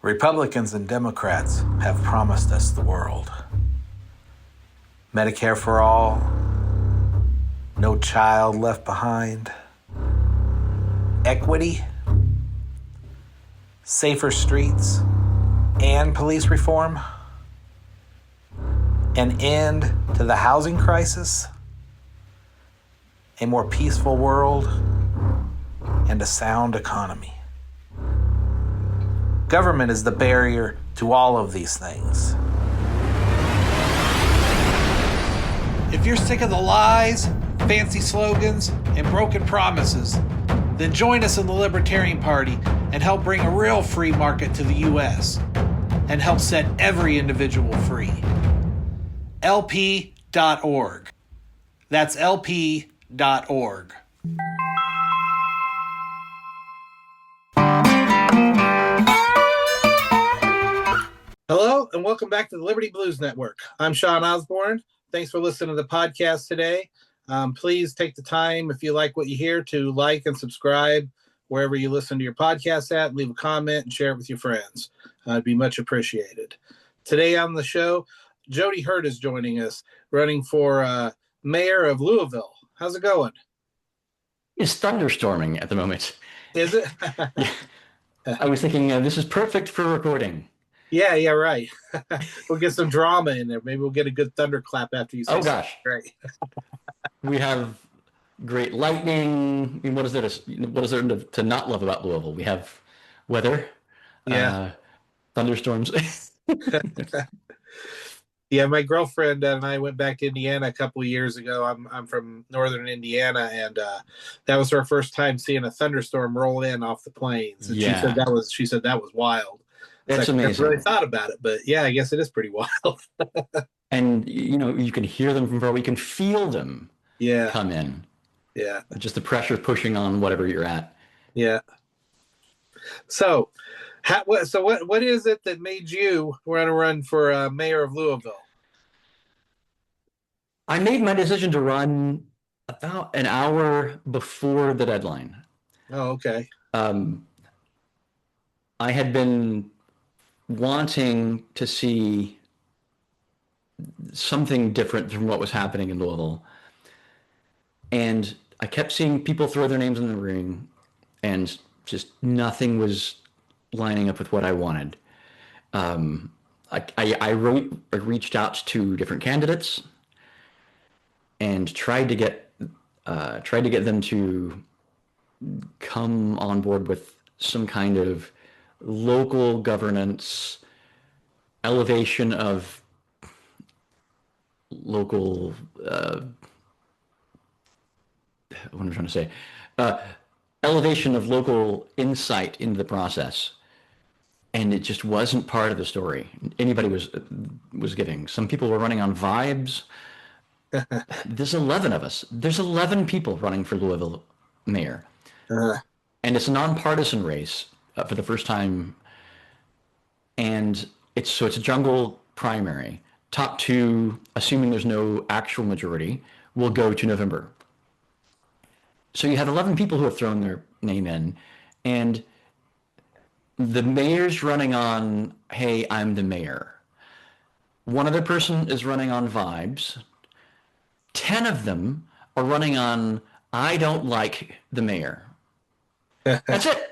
Republicans and Democrats have promised us the world. Medicare for all, no child left behind, equity, safer streets, and police reform, an end to the housing crisis, a more peaceful world, and a sound economy. Government is the barrier to all of these things. If you're sick of the lies, fancy slogans, and broken promises, then join us in the Libertarian Party and help bring a real free market to the U.S. and help set every individual free. LP.org. That's LP.org. Hello, and welcome back to the Liberty Blues Network. I'm Sean Osborne. Thanks for listening to the podcast today. Please take the time, if you like what you hear, to like and subscribe wherever you listen to your podcast at. Leave a comment and share it with your friends. It'd be much appreciated. Today on the show, Jody Hurt is joining us, running for mayor of Louisville. How's it going? It's thunderstorming at the moment. Is it? Yeah. I was thinking this is perfect for recording. Yeah, right. We'll get some drama in there. Maybe we'll get a good thunderclap after you say something. Gosh. Great. We have great lightning. I mean, what is there to not love about Louisville? We have weather, thunderstorms. Yeah, my girlfriend and I went back to Indiana a couple of years ago. I'm from northern Indiana, and that was her first time seeing a thunderstorm roll in off the plains. And she said that was wild. That's amazing. I never really thought about it, but yeah, I guess it is pretty wild. And you can hear them from far away. You can feel them come in. Yeah. Just the pressure pushing on whatever you're at. Yeah. So, what is it that made you want to run for mayor of Louisville? I made my decision to run about an hour before the deadline. Oh, okay. I had been wanting to see something different from what was happening in Louisville. And I kept seeing people throw their names in the ring, and just nothing was lining up with what I wanted. I reached out to different candidates and tried to get them to come on board with some kind of local governance, elevation of local, what am I trying to say? Elevation of local insight into the process. And it just wasn't part of the story anybody was giving. Some people were running on vibes. There's 11 of us. There's 11 people running for Louisville mayor. And it's a nonpartisan race for the first time. And it's a jungle primary. Top two, assuming there's no actual majority, will go to November. So you have 11 people who have thrown their name in, and the mayor's running on, hey, I'm the mayor. One other person is running on vibes. 10 of them are running on, I don't like the mayor. That's it.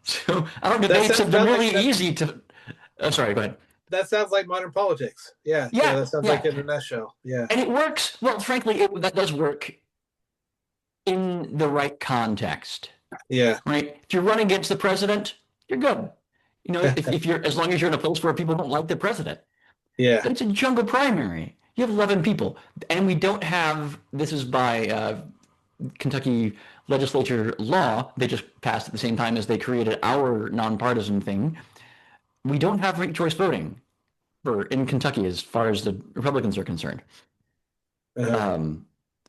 So our debates have been really easy to. Sorry, go ahead. That sounds like modern politics. Yeah, that sounds like in a nutshell. Yeah, and it works. Well, frankly, that does work in the right context. Yeah, right. If you're running against the president, you're good. If you're, as long as you're in a place where people don't like the president. Yeah, but it's a jungle primary. You have 11 people, and we don't have. This is by Kentucky legislature law. They just passed at the same time as they created our nonpartisan thing. We don't have ranked choice voting in Kentucky as far as the Republicans are concerned.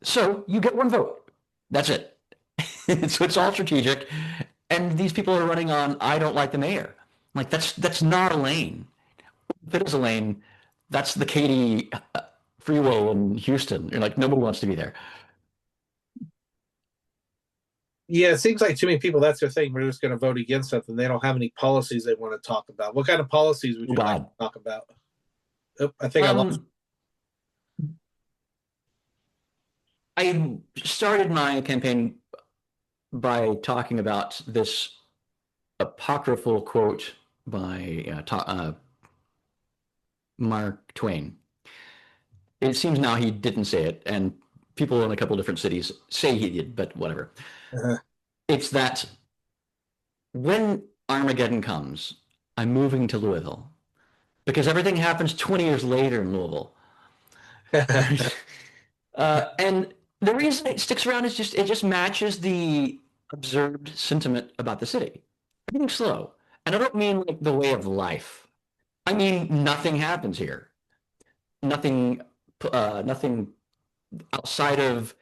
So you get one vote. That's it. So it's all strategic. And these people are running on, I don't like the mayor. Like, that's not a lane. If it is a lane, that's the Katy freeway in Houston. You're like, nobody wants to be there. Yeah, it seems like too many people, that's their thing. We're just going to vote against something. They don't have any policies they want to talk about. What kind of policies would Oh, you like God. to talk about? Oh, I think I lost. Um, I started my campaign by talking about this apocryphal quote by Mark Twain. It seems now he didn't say it, and people in a couple different cities say he did, but whatever. Uh, It's that when Armageddon comes, I'm moving to Louisville because everything happens 20 years later in Louisville. And the reason it sticks around is just it just matches the observed sentiment about the city. Everything's slow. And I don't mean like the way of life. I mean nothing happens here. Nothing nothing outside of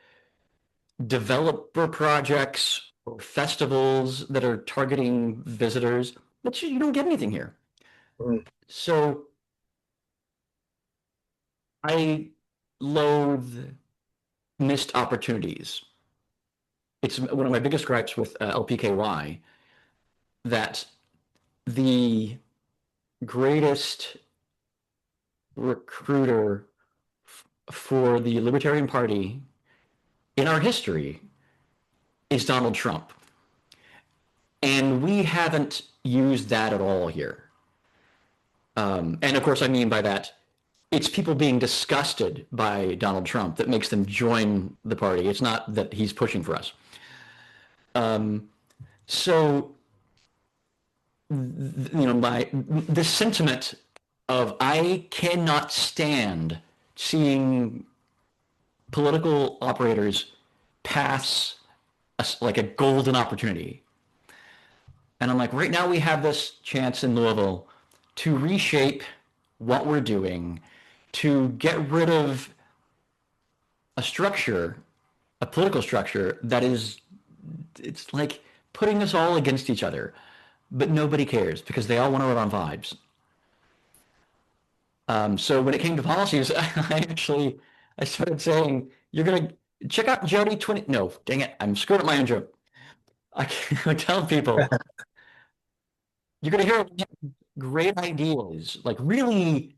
developer projects or festivals that are targeting visitors, but you don't get anything here. mm, So I loathe missed opportunities. It's one of my biggest gripes with LPKY that the greatest recruiter for the Libertarian Party in our history is Donald Trump. And we haven't used that at all here. And of course, I mean by that, it's people being disgusted by Donald Trump that makes them join the party. It's not that he's pushing for us. So, the sentiment of I cannot stand seeing political operators pass like a golden opportunity. And I'm like, right now we have this chance in Louisville to reshape what we're doing, to get rid of a structure, a political structure that is, it's like putting us all against each other, but nobody cares because they all want to run on vibes. So when it came to policies, I started saying, you're going to check out Jody 20. No, dang it. I'm screwing up my own joke. I tell people, you're going to hear great ideas, like really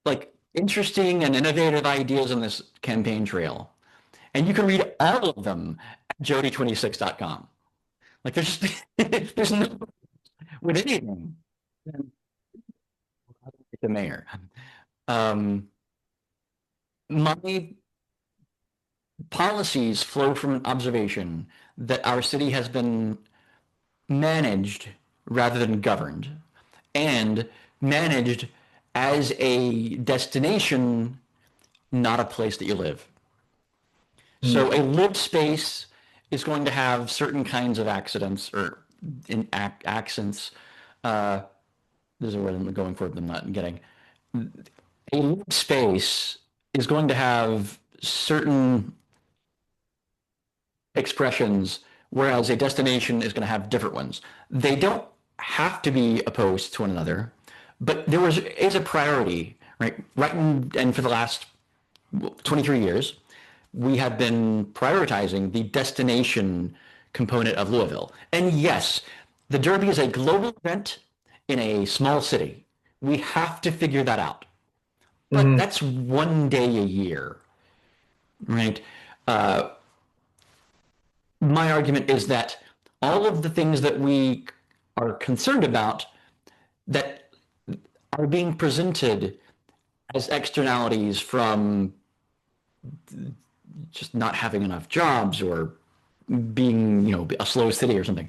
like interesting and innovative ideas on this campaign trail. And you can read all of them at jody26.com. Like there's no with anything. The mayor. My policies flow from an observation that our city has been managed rather than governed, and managed as a destination, not a place that you live. So a lived space is going to have certain kinds of accidents or accents. There's a word I'm going for that I'm not getting. A lived space is going to have certain expressions, whereas a destination is going to have different ones. They don't have to be opposed to one another, but there is a priority, right? And for the last 23 years, we have been prioritizing the destination component of Louisville. And yes, the Derby is a global event in a small city. We have to figure that out. But that's one day a year, right? My argument is that all of the things that we are concerned about that are being presented as externalities from just not having enough jobs or being, a slow city or something,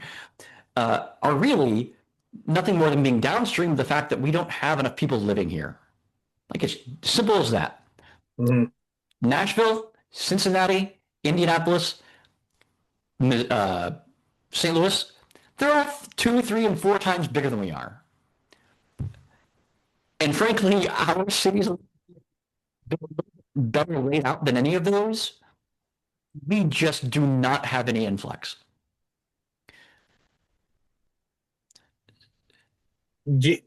are really nothing more than being downstream of the fact that we don't have enough people living here. Like it's simple as that. Nashville, Cincinnati, Indianapolis, St. Louis, they're all 2, 3, and 4 times bigger than we are. And frankly, our cities are better laid out than any of those. We just do not have any influx. Do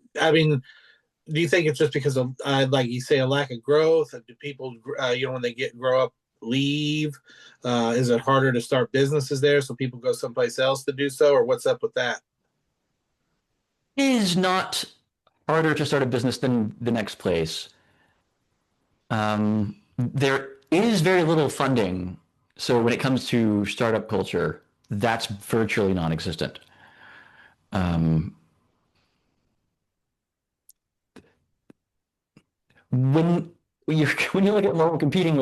you think it's just because of, like you say, a lack of growth? Do people, when they grow up leave? Is it harder to start businesses there, so people go someplace else to do so, or what's up with that? It is not harder to start a business than the next place. There is very little funding. So when it comes to startup culture, that's virtually non-existent. When when you look at Lowell we're competing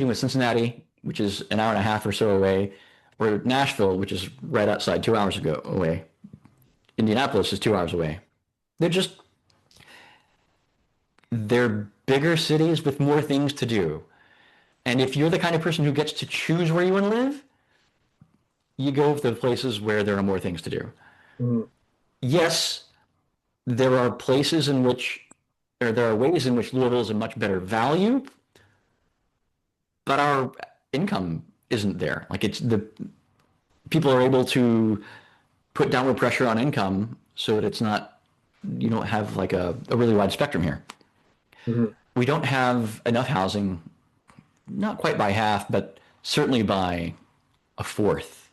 with Cincinnati, which is an hour and a half or so away, or Nashville, which is right outside 2 hours away. Indianapolis is 2 hours away. They're just they're bigger cities with more things to do. And if you're the kind of person who gets to choose where you want to live, you go to the places where there are more things to do. Mm. Yes, there are places in which, or there are ways in which Louisville is a much better value, but our income isn't there. Like people are able to put downward pressure on income so that it's not, you don't have like a really wide spectrum here. Mm-hmm. We don't have enough housing, not quite by half, but certainly by a fourth.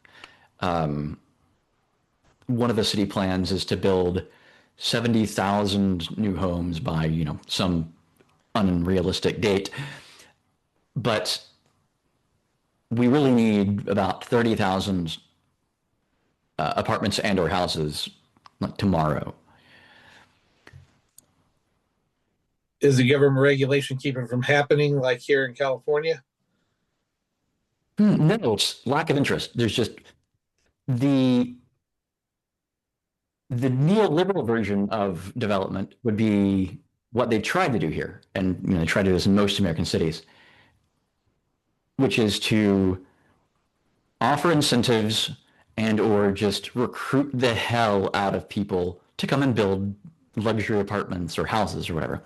One of the city plans is to build 70,000 new homes by, some unrealistic date. But we really need about 30,000 apartments and or houses like tomorrow. Is the government regulation keeping it from happening like here in California? No, it's lack of interest. There's just the neoliberal version of development would be what they tried to do here, and they try to do this in most American cities, which is to offer incentives and or just recruit the hell out of people to come and build luxury apartments or houses or whatever.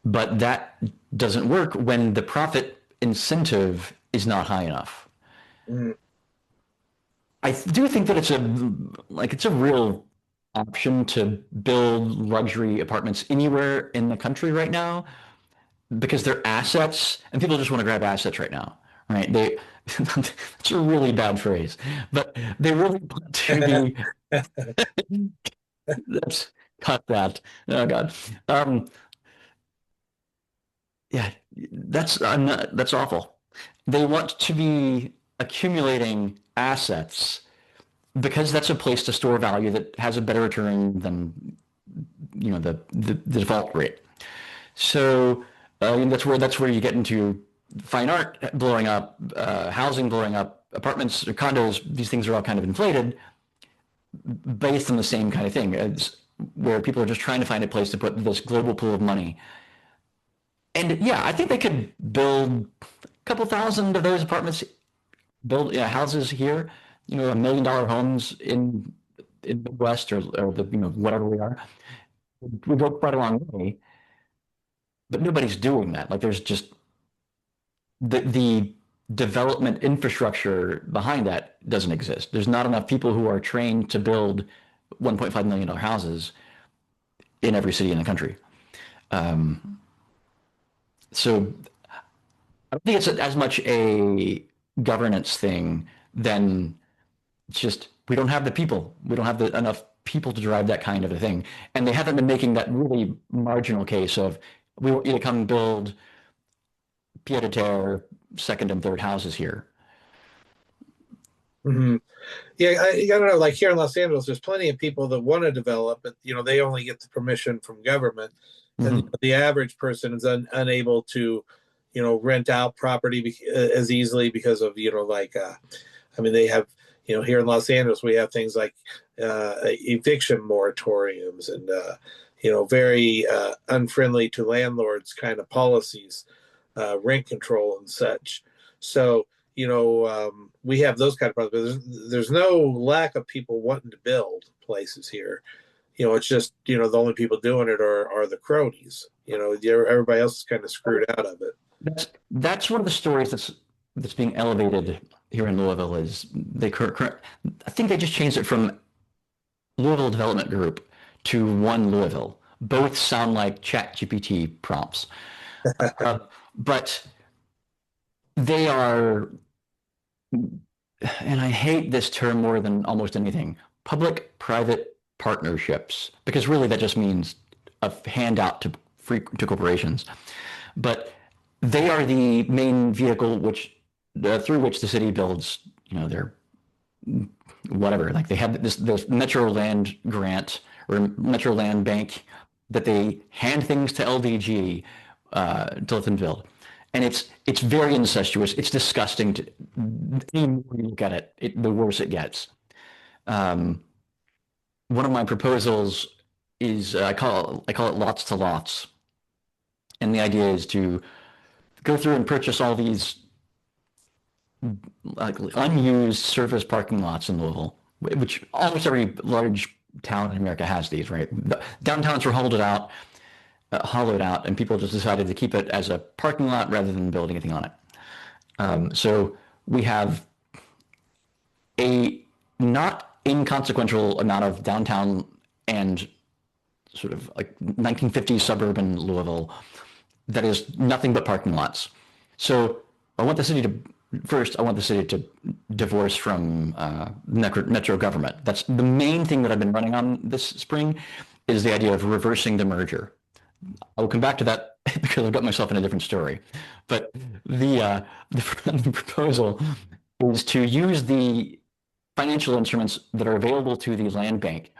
But that doesn't work when the profit incentive is not high enough. Mm. I do think that it's a real option to build luxury apartments anywhere in the country right now because they're assets and people just want to grab assets right now, right? It's a really bad phrase, but they really want to be, let's cut that. Oh God. Yeah, that's awful. They want to be accumulating assets because that's a place to store value that has a better return than the default rate. So that's where you get into fine art blowing up, housing blowing up, apartments or condos. These things are all kind of inflated based on the same kind of thing, as where people are just trying to find a place to put this global pool of money. And yeah, I think they could build a couple thousand of those apartments, build houses here, $1 million homes in the West or the whatever we are. We go quite a long way, but nobody's doing that. Like there's just the development infrastructure behind that doesn't exist. There's not enough people who are trained to build $1.5 million houses in every city in the country. So I don't think it's as much a governance thing than just we don't have the people. We don't have enough people to drive that kind of a thing. And they haven't been making that really marginal case of we want you to come build pied-à-terre second and third houses here. Mm-hmm. Yeah, I don't know. Like here in Los Angeles, there's plenty of people that want to develop, but they only get the permission from government. And the average person is unable to, rent out property as easily because of, they have, here in Los Angeles, we have things like eviction moratoriums and, very unfriendly to landlords kind of policies, rent control and such. So, we have those kind of problems. But there's no lack of people wanting to build places here. It's just, the only people doing it are the cronies. Everybody else is kind of screwed out of it. That's one of the stories that's being elevated here in Louisville is I think they just changed it from Louisville Development Group to One Louisville. Both sound like ChatGPT prompts. but they are, and I hate this term more than almost anything, public-private partnerships, because really that just means a handout to corporations. But they are the main vehicle through which the city builds, their whatever. Like they have this Metro Land grant or Metro Land Bank that they hand things to LDG to let them build. And it's very incestuous. It's disgusting. The more you look at it, the worse it gets. One of my proposals is I call it lots to lots, and the idea is to go through and purchase all these like unused surface parking lots in Louisville, which almost every large town in America has these, right? The downtowns were hollowed out, and people just decided to keep it as a parking lot rather than build anything on it. So we have a not inconsequential amount of downtown and sort of like 1950s suburban Louisville that is nothing but parking lots. So I want the city to divorce from metro government. That's the main thing that I've been running on this spring, is the idea of reversing the merger. I'll come back to that because I've got myself in a different story. But the proposal is to use the financial instruments that are available to the land bank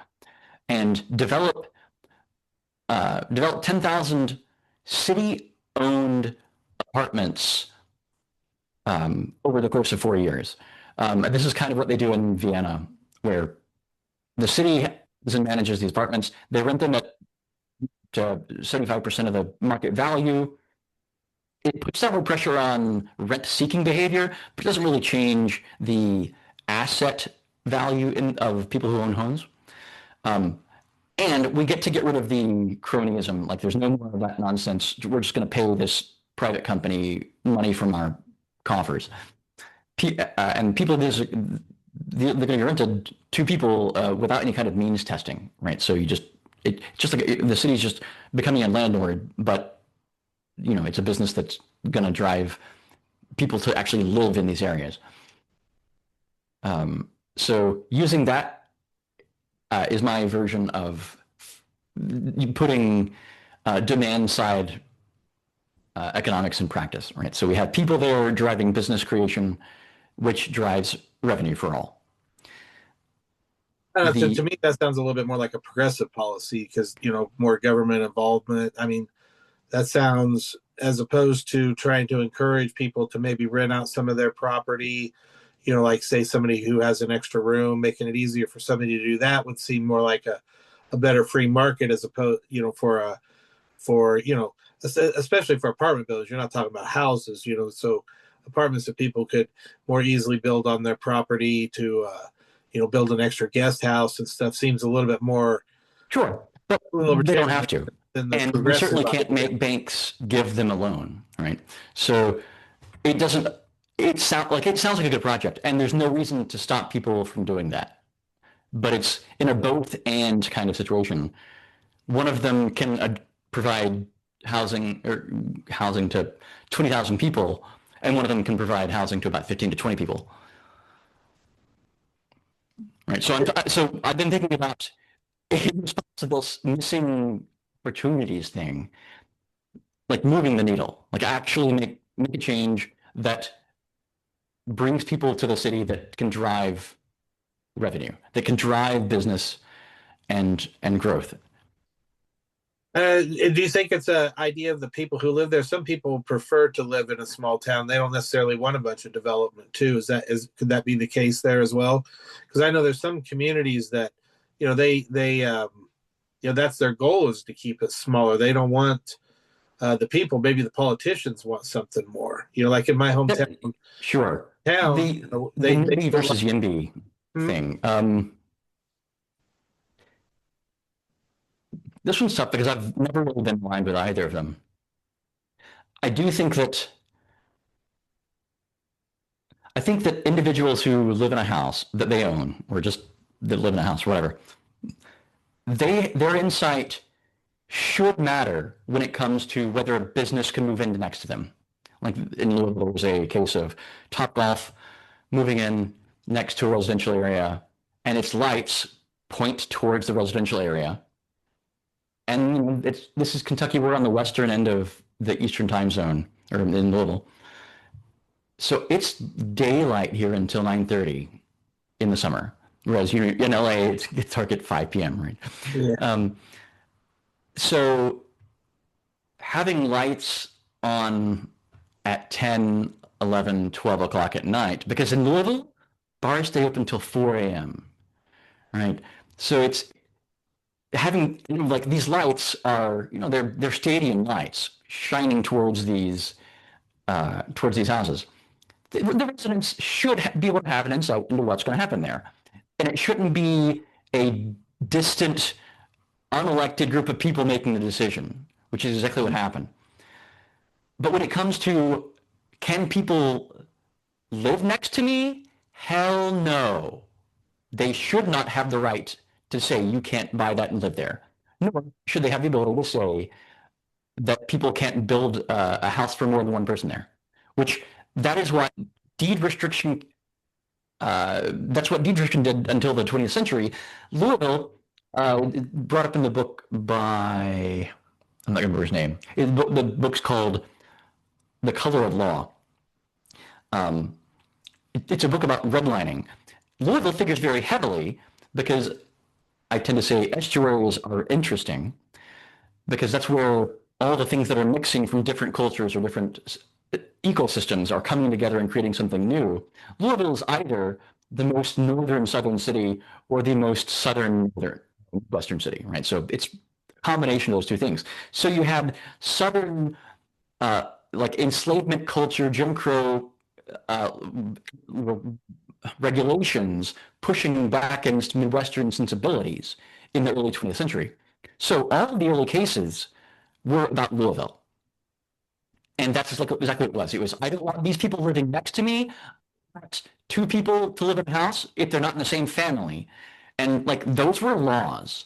and develop 10,000 city-owned apartments over the course of 4 years. And this is kind of what they do in Vienna, where the city manages these apartments. They rent them at 75% of the market value. It puts downward pressure on rent-seeking behavior, but it doesn't really change the asset value of people who own homes. And we get rid of the cronyism. Like there's no more of that nonsense. We're just going to pay this private company money from our coffers. And people, they're going to be rented to people without any kind of means testing, right? So the city's just becoming a landlord, but it's a business that's going to drive people to actually live in these areas. So using that is my version of putting demand side economics in practice, right? So we have people there driving business creation, which drives revenue for all. To me, that sounds a little bit more like a progressive policy because, more government involvement. I mean, that sounds, as opposed to trying to encourage people to maybe rent out some of their property, like say somebody who has an extra room, making it easier for somebody to do that would seem more like a better free market as opposed, especially for apartment buildings. You're not talking about houses, so apartments that people could more easily build on their property to, build an extra guest house and stuff seems a little bit more. Sure, but they don't have to. And we certainly can't make banks give them a loan, right? So it sounds like a good project, and there's no reason to stop people from doing that. But it's in a both and kind of situation. One of them can provide housing to 20,000 people, and one of them can provide housing to about 15 to 20 people. Right. So I've been thinking about irresponsible missing opportunities thing, like moving the needle, like actually make a change that brings people to the city, that can drive revenue, that can drive business and growth. Do you think it's an idea of the people who live there? Some people prefer to live in a small town. They don't necessarily want a bunch of development too. Could that be the case there as well? Because I know there's some communities that, that's their goal, is to keep it smaller. They don't want the people. Maybe the politicians want something more. Like in my hometown. Sure. Town. The NIMBY versus YIMBY thing. This one's tough because I've never really been aligned with either of them. I think that individuals who live in a house that they own, or just that live in a house, whatever, their insight should matter when it comes to whether a business can move in next to them. Like in Louisville, it was a case of Topgolf moving in next to a residential area, and its lights point towards the residential area. And this is Kentucky. We're on the western end of the Eastern time zone, or in Louisville. So it's daylight here until 9:30 in the summer, whereas here in LA, it's dark at 5 p.m., right? Yeah. So having lights on at 10, 11, 12 o'clock at night, because in Louisville, bars stay open until 4 a.m., right? So it's having, like, these lights are, they're stadium lights shining towards these houses. The residents should be able to have an insight into what's going to happen there. And it shouldn't be a distant, unelected group of people making the decision, which is exactly what happened. But when it comes to, can people live next to me? Hell no. They should not have the right to say, you can't buy that and live there. Nor should they have the ability to say that people can't build a house for more than one person there, which that is what deed restriction, that's what deed restriction did until the 20th century. Louisville, brought up in the book by, I'm not going to remember his name. The book's called The Color of Law. It's a book about redlining. Louisville figures very heavily because I tend to say estuaries are interesting because that's where all the things that are mixing from different cultures or different ecosystems are coming together and creating something new. Louisville is either the most northern southern city or the most southern western city, right? So it's a combination of those two things. So you have southern, like enslavement culture, Jim Crow regulations pushing back against Midwestern sensibilities in the early 20th century. So all of the early cases were about Louisville. And that's exactly what it was. It was, I don't want these people living next to me. I want two people to live in a house if they're not in the same family. And like those were laws,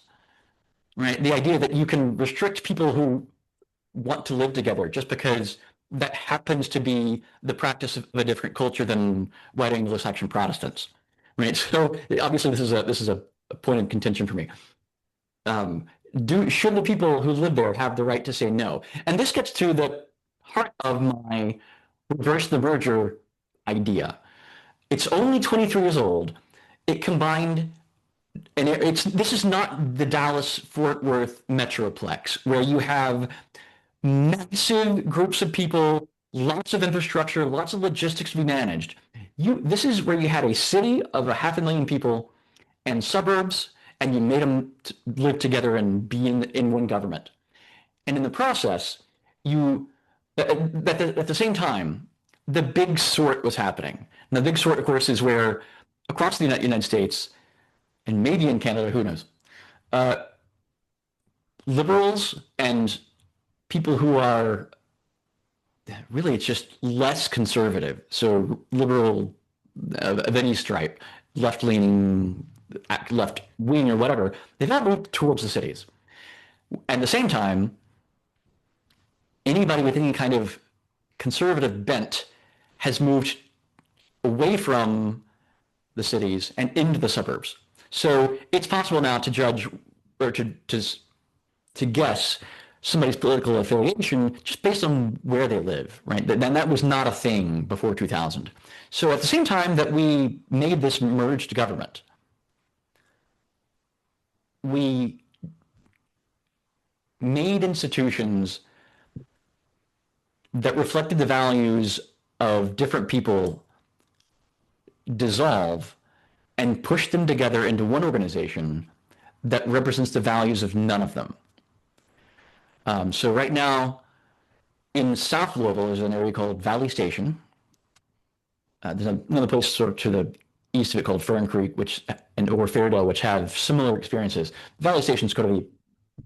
right? The idea that you can restrict people who want to live together just because that happens to be the practice of a different culture than white Anglo-Saxon Protestants, right? So obviously this is a point of contention for me. Should the people who live there have the right to say no? And this gets to the heart of my reverse the merger idea. It's only 23 years old. It combined, and this is not the Dallas-Fort Worth Metroplex, where you have massive groups of people, lots of infrastructure, lots of logistics to be managed. This is where you had a city of 500,000 people and suburbs, and you made them live together and be in one government. And in the process, at the same time, the big sort was happening. And the big sort, of course, is where across the United States, and maybe in Canada, who knows, liberals and people who are really, it's just less conservative. So liberal of any stripe, left-leaning, left-wing or whatever, they've not moved towards the cities. At the same time, anybody with any kind of conservative bent has moved away from the cities and into the suburbs. So it's possible now to judge or to guess somebody's political affiliation just based on where they live, right? Then that was not a thing before 2000. So at the same time that we made this merged government, we made institutions that reflected the values of different people dissolve and push them together into one organization that represents the values of none of them. So right now, in South Louisville, there's an area called Valley Station. There's another place sort of to the east of it called Fern Creek, or Fairdale, which have similar experiences. Valley Station's going to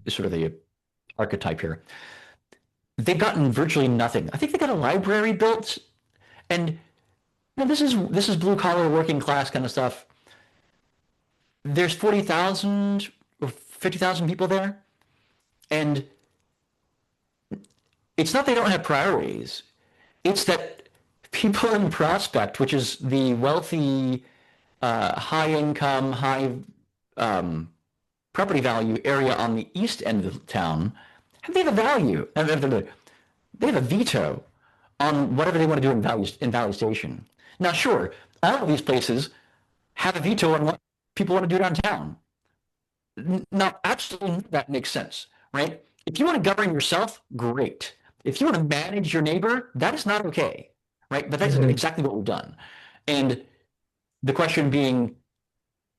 be sort of the archetype here. They've gotten virtually nothing. I think they got a library built, and this is blue collar, working class kind of stuff. There's 40,000 or 50,000 people there, and it's not they don't have priorities. It's that people in Prospect, which is the wealthy, high income, high property value area on the east end of the town, they have a value. They have a veto on whatever they want to do in Valley Station. Now, sure, all of these places have a veto on what people want to do downtown. Now, absolutely, that makes sense, right? If you want to govern yourself, great. If you want to manage your neighbor, that is not okay, right? But that's exactly what we've done. And the question being,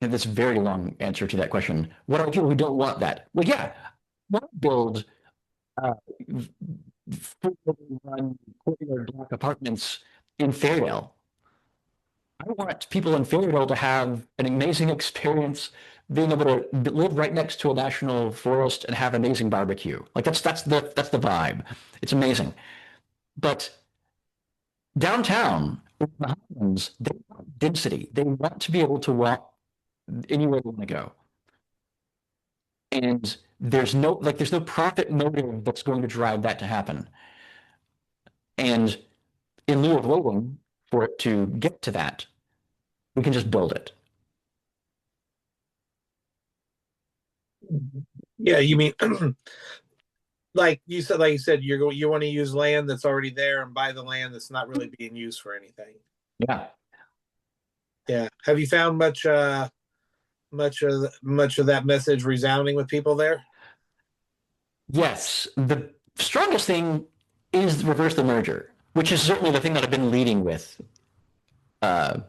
and this very long answer to that question, what are people who don't want that? Well, yeah, want to build run courtyard block apartments in Fairdale. I want people in Fairdale to have an amazing experience being able to live right next to a national forest and have amazing barbecue. Like that's the vibe. It's amazing. But downtown, in the Highlands, they want density. They want to be able to walk anywhere they want to go. And there's no profit motive that's going to drive that to happen. And in lieu of waiting for it to get to that, we can just build it. Yeah, you mean like you said, you want to use land that's already there and buy the land that's not really being used for anything. Yeah. Yeah. Have you found much of that message resounding with people there? Yes. The strongest thing is reverse the merger, which is certainly the thing that I've been leading with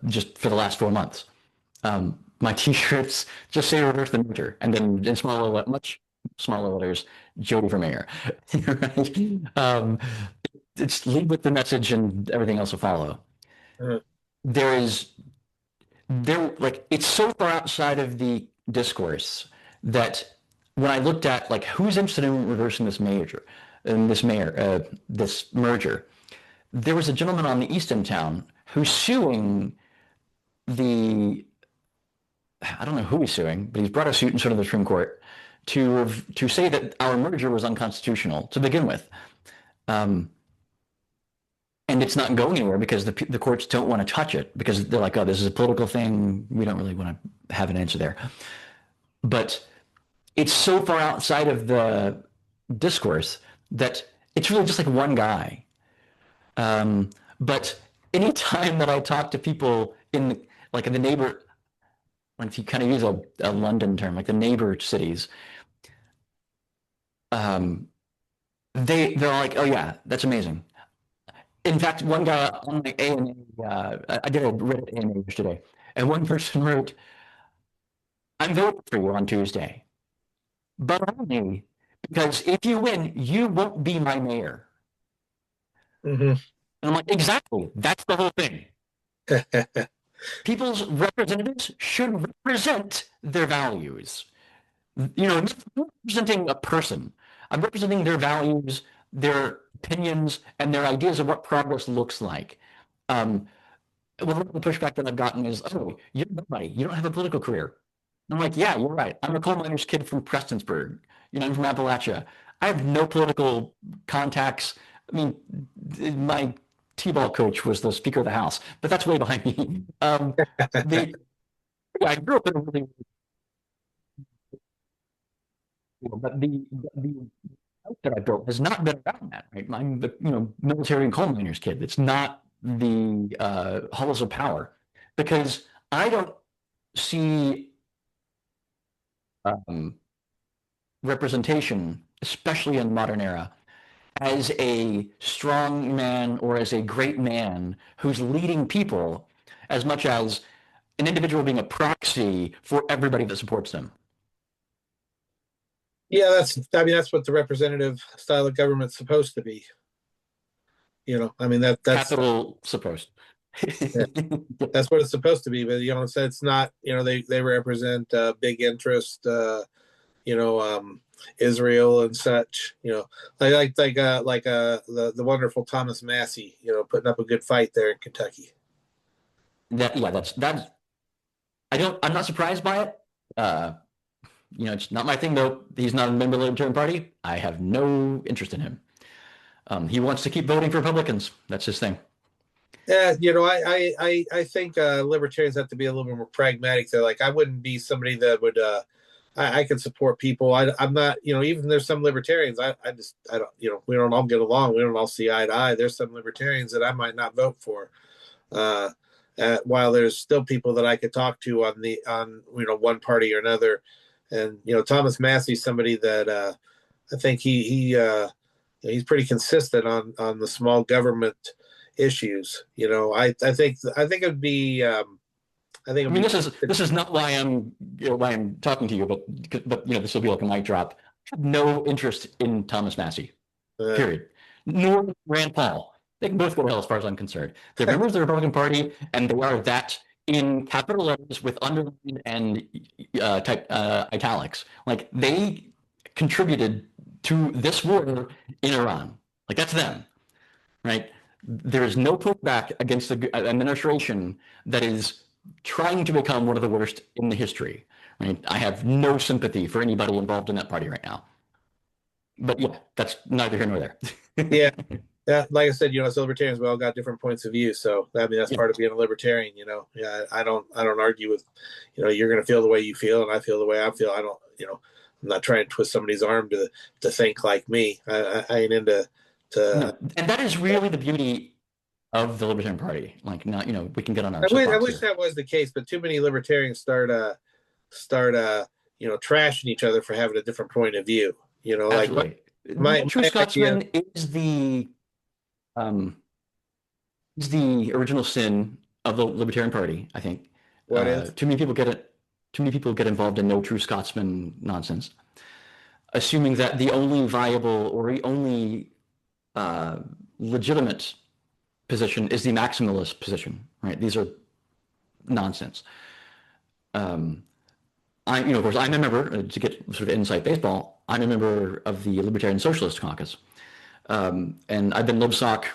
just for the last 4 months. My T-shirts just say reverse the merger, and then in much smaller letters, Jody for mayor. It's lead with the message, and everything else will follow. It's so far outside of the discourse that when I looked at like who's interested in reversing this merger, there was a gentleman on the east end town who's suing I don't know who he's suing, but he's brought a suit in front of the Supreme Court to say that our merger was unconstitutional to begin with. And it's not going anywhere because the courts don't want to touch it because they're like, oh, this is a political thing. We don't really want to have an answer there. But it's so far outside of the discourse that it's really just like one guy. But anytime that I talk to people in the neighbor, if you kind of use a London term, like the neighbor cities, they're like, oh yeah, that's amazing. In fact, one guy on the AMA, I did a Reddit AMA yesterday, and one person wrote, I'm voting for you on Tuesday, but only because if you win, you won't be my mayor. And I'm like, exactly, that's the whole thing. People's representatives should represent their values. You know, I'm not representing a person. I'm representing their values, their opinions, and their ideas of what progress looks like. Well, the pushback that I've gotten is, oh, you're nobody. You don't have a political career. And I'm like, yeah, you're right. I'm a coal miner's kid from Prestonsburg. You know, I'm from Appalachia. I have no political contacts. I mean, my T-ball coach was the Speaker of the House, but that's way behind me. I grew up in a really, but the house that I built has not been around that. Right, I'm the military and coal miners kid. It's not the halls of power because I don't see representation, especially in the modern era, as a strong man or as a great man who's leading people as much as an individual being a proxy for everybody that supports them. Yeah, that's what the representative style of government's supposed to be. You know, I mean that's capital supposed. Yeah, that's what it's supposed to be, but it's not. They represent big interest. Israel and such. Like the wonderful Thomas Massey. Putting up a good fight there in Kentucky. That's. I'm not surprised by it. It's not my thing though. He's not a member of the Libertarian Party. I have no interest in him. He wants to keep voting for Republicans. That's his thing. Yeah, I think libertarians have to be a little bit more pragmatic. They're like, I wouldn't be somebody that would. I can support people. I'm not. Even there's some libertarians. I don't. We don't all get along. We don't all see eye to eye. There's some libertarians that I might not vote for. Uh, while there's still people that I could talk to on one party or another. And Thomas Massey's somebody that I think he's pretty consistent on the small government issues. I think it would be. This is not why I'm talking to you, but this will be like a mic drop. I have no interest in Thomas Massey, period. Nor Rand Paul. They can both go to hell as far as I'm concerned. They're members of the Republican Party, and they are that in capital letters with underline and type italics. Like, they contributed to this war in Iran. Like, that's them, right? There is no pushback against the administration that is trying to become one of the worst in the history. Right? I have no sympathy for anybody involved in that party right now. But yeah, that's neither here nor there. Yeah. Yeah, like I said, as libertarians, we all got different points of view. So that's part of being a libertarian. Yeah, I don't argue with, you're going to feel the way you feel, and I feel the way I feel. I don't, I'm not trying to twist somebody's arm to think like me. I ain't into. No. And that is really the beauty of the Libertarian Party. Like, not, we can get on our. I wish that was the case, but too many libertarians start trashing each other for having a different point of view. Absolutely. Like my True Scotsman is the original sin of the Libertarian Party, I think. What is? Too many people get involved in no True Scotsman nonsense, assuming that the only viable or the only legitimate position is the maximalist position, right? These are nonsense. Of course, I'm a member, to get sort of inside baseball, I'm a member of the Libertarian Socialist Caucus. And I've been LibSoc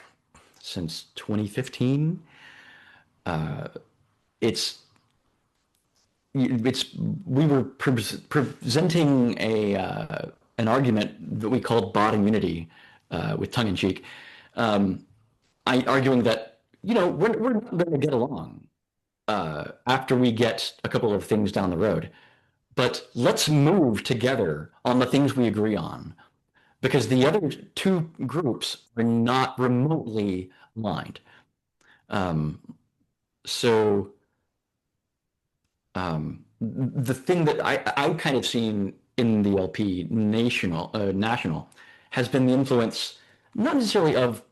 since 2015. We were presenting an argument that we called bot immunity, with tongue in cheek, arguing that we're not going to get along after we get a couple of things down the road, but let's move together on the things we agree on, because the other two groups are not remotely aligned. The thing that I kind of seen in the LP national has been the influence, not necessarily of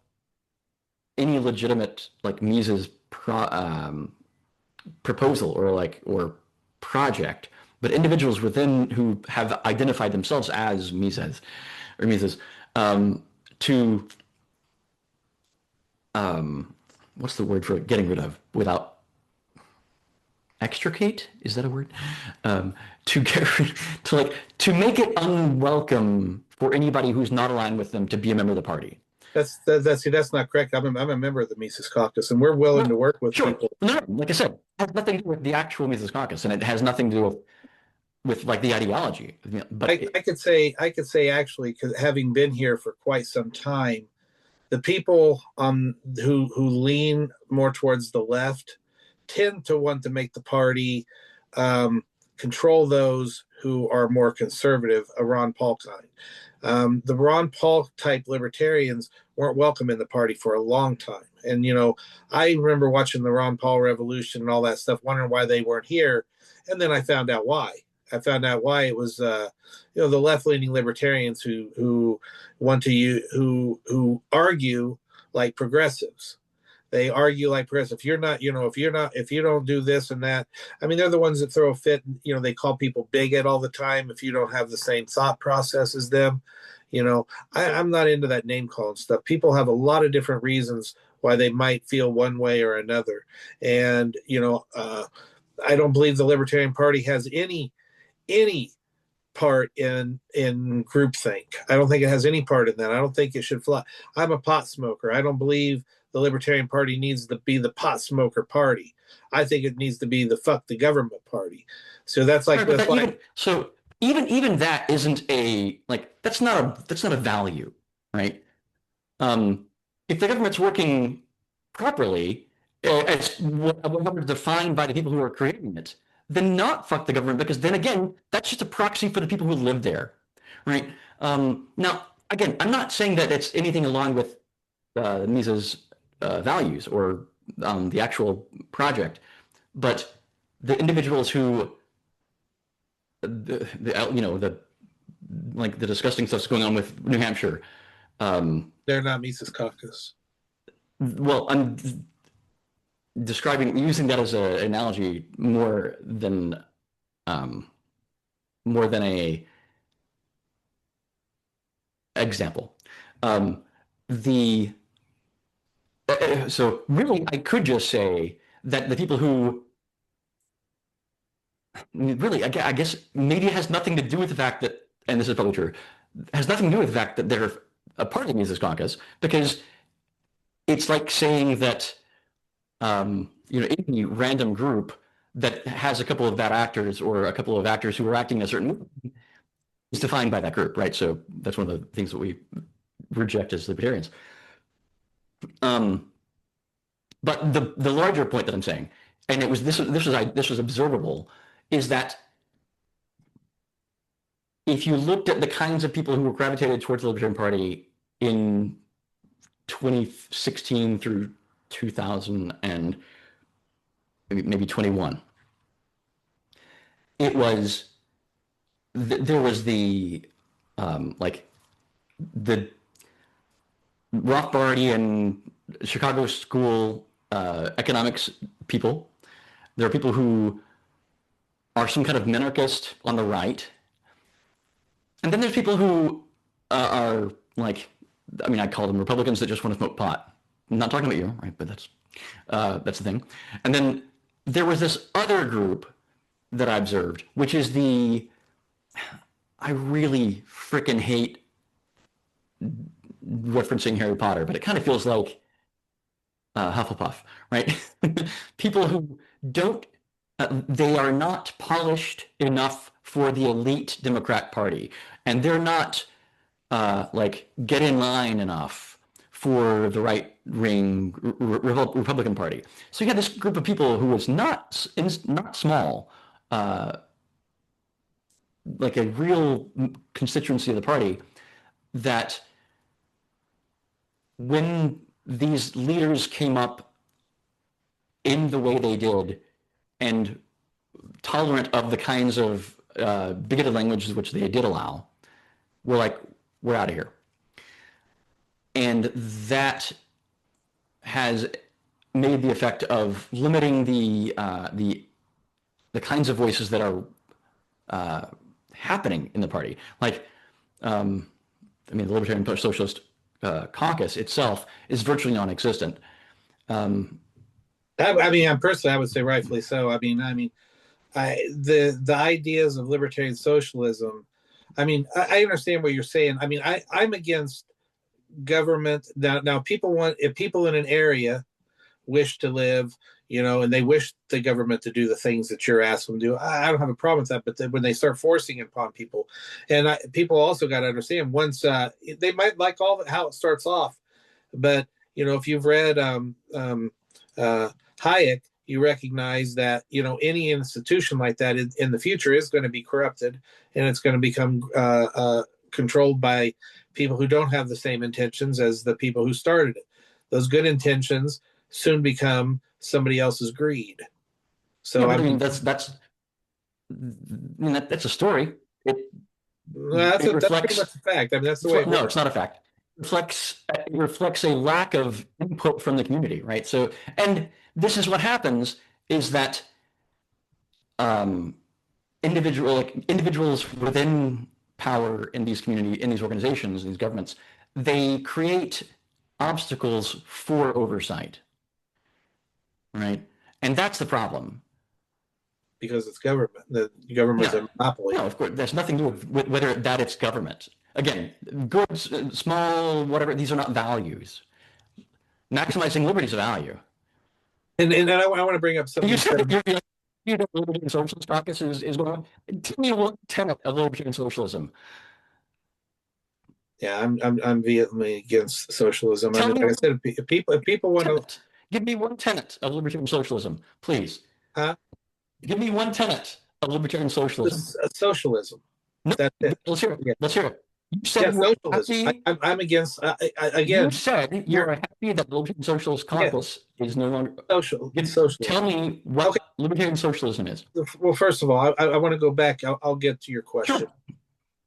any legitimate like Mises proposal or project, but individuals within who have identified themselves as Mises or Mises to what's the word for it? Getting rid of without extricate, is that a word? To get rid, to make it unwelcome for anybody who's not aligned with them to be a member of the party. That's not correct. I'm a member of the Mises Caucus, and we're willing to work with people. No, like I said, it has nothing to do with the actual Mises Caucus, and it has nothing to do with like the ideology. But I could say actually, because having been here for quite some time, the people who lean more towards the left tend to want to make the party control those who are more conservative, a Ron Paul kind. The Ron Paul type libertarians weren't welcome in the party for a long time. And, I remember watching the Ron Paul revolution and all that stuff, wondering why they weren't here. And then I found out why. It was, the left-leaning libertarians who want to who argue like progressives. They argue like progressives. If you don't do this and that, I mean, they're the ones that throw a fit. They call people bigot all the time if you don't have the same thought process as them. I'm not into that name calling stuff. People have a lot of different reasons why they might feel one way or another. And, I don't believe the Libertarian Party has any part in groupthink. I don't think it has any part in that. I don't think it should fly. I'm a pot smoker. I don't believe the Libertarian Party needs to be the pot smoker party. I think it needs to be the fuck the government party. So that's like, even that isn't that's not a value, right? If the government's working properly, as whatever defined by the people who are creating it, then not fuck the government, because then again, that's just a proxy for the people who live there, right? Now, again, I'm not saying that it's anything along with Mises' values or the actual project, but the individuals who, like the disgusting stuff's going on with New Hampshire. They're not Mises Caucus. Well, I'm using that as an analogy more than a example. So really, I could just say that the people who really, I guess maybe it has nothing to do with the fact that, and this is probably true, has nothing to do with the fact that they're a part of the Mises Caucus, because it's like saying that any random group that has a couple of bad actors or a couple of actors who are acting in a certain way is defined by that group, right? So that's one of the things that we reject as libertarians. But the larger point that I'm saying, and this was observable, is that if you looked at the kinds of people who were gravitated towards the Libertarian Party in 2016 through 2000 and maybe 21, it was there was the the Rothbardian Chicago School economics people. There are people who are some kind of minarchist on the right, and then there's people who are like, I mean, I call them Republicans that just want to smoke pot. I'm not talking about you, right? But that's the thing. And then there was this other group that I observed, which is I really freaking hate referencing Harry Potter, but it kind of feels like Hufflepuff, right? People who don't, they are not polished enough for the elite Democrat Party, and they're not get in line enough for the right-wing Republican Party. So you had this group of people who was not small, like a real constituency of the party, that when these leaders came up in the way they did and tolerant of the kinds of bigoted languages which they did allow, we're like, we're out of here. And that has made the effect of limiting the kinds of voices that are happening in the party. Like, I mean, the Libertarian Socialist Caucus itself is virtually non-existent. I mean, personally, I would say rightfully so. The ideas of libertarian socialism. I mean, I understand what you're saying. I mean, I'm against government. Now, if people in an area wish to live, and they wish the government to do the things that you're asking them to do, I don't have a problem with that. But then when they start forcing it upon people, and people also got to understand, once they might like how it starts off, but if you've read Hayek, you recognize that any institution like that in the future is going to be corrupted, and it's going to become controlled by people who don't have the same intentions as the people who started it. Those good intentions soon become somebody else's greed. So yeah, I mean, that's a story. It that's pretty much a fact. I mean, that's the way. No, it's not a fact. It reflects a lack of input from the community, right? So, and this is what happens is that individuals within power in these organizations, these governments, they create obstacles for oversight, right? And that's the problem. Because it's government. The government is a monopoly. No, of course, there's nothing to do with whether it's government. Again, good, small, whatever, these are not values. Maximizing liberty is a value. And I want to bring up something. You said that the Libertarian Socialist Caucus is going on. Tell me what tenet of libertarian socialism. Yeah, I'm vehemently against socialism. I Tell mean, me like I said, if people want to, tenet. Give me one tenet of libertarian socialism, please. huh? Give me one tenet of libertarian socialism. Socialism. No, That's it. let's hear it. Yeah, Let's hear it. You yeah, said you're socialism. happy. I'm against. You Again, said you're happy that the Libertarian Socialist yeah, Caucus is no longer. socialism. Tell me what Okay. libertarian socialism is. Well, first of all, I want to go back. I'll get to your question. Sure.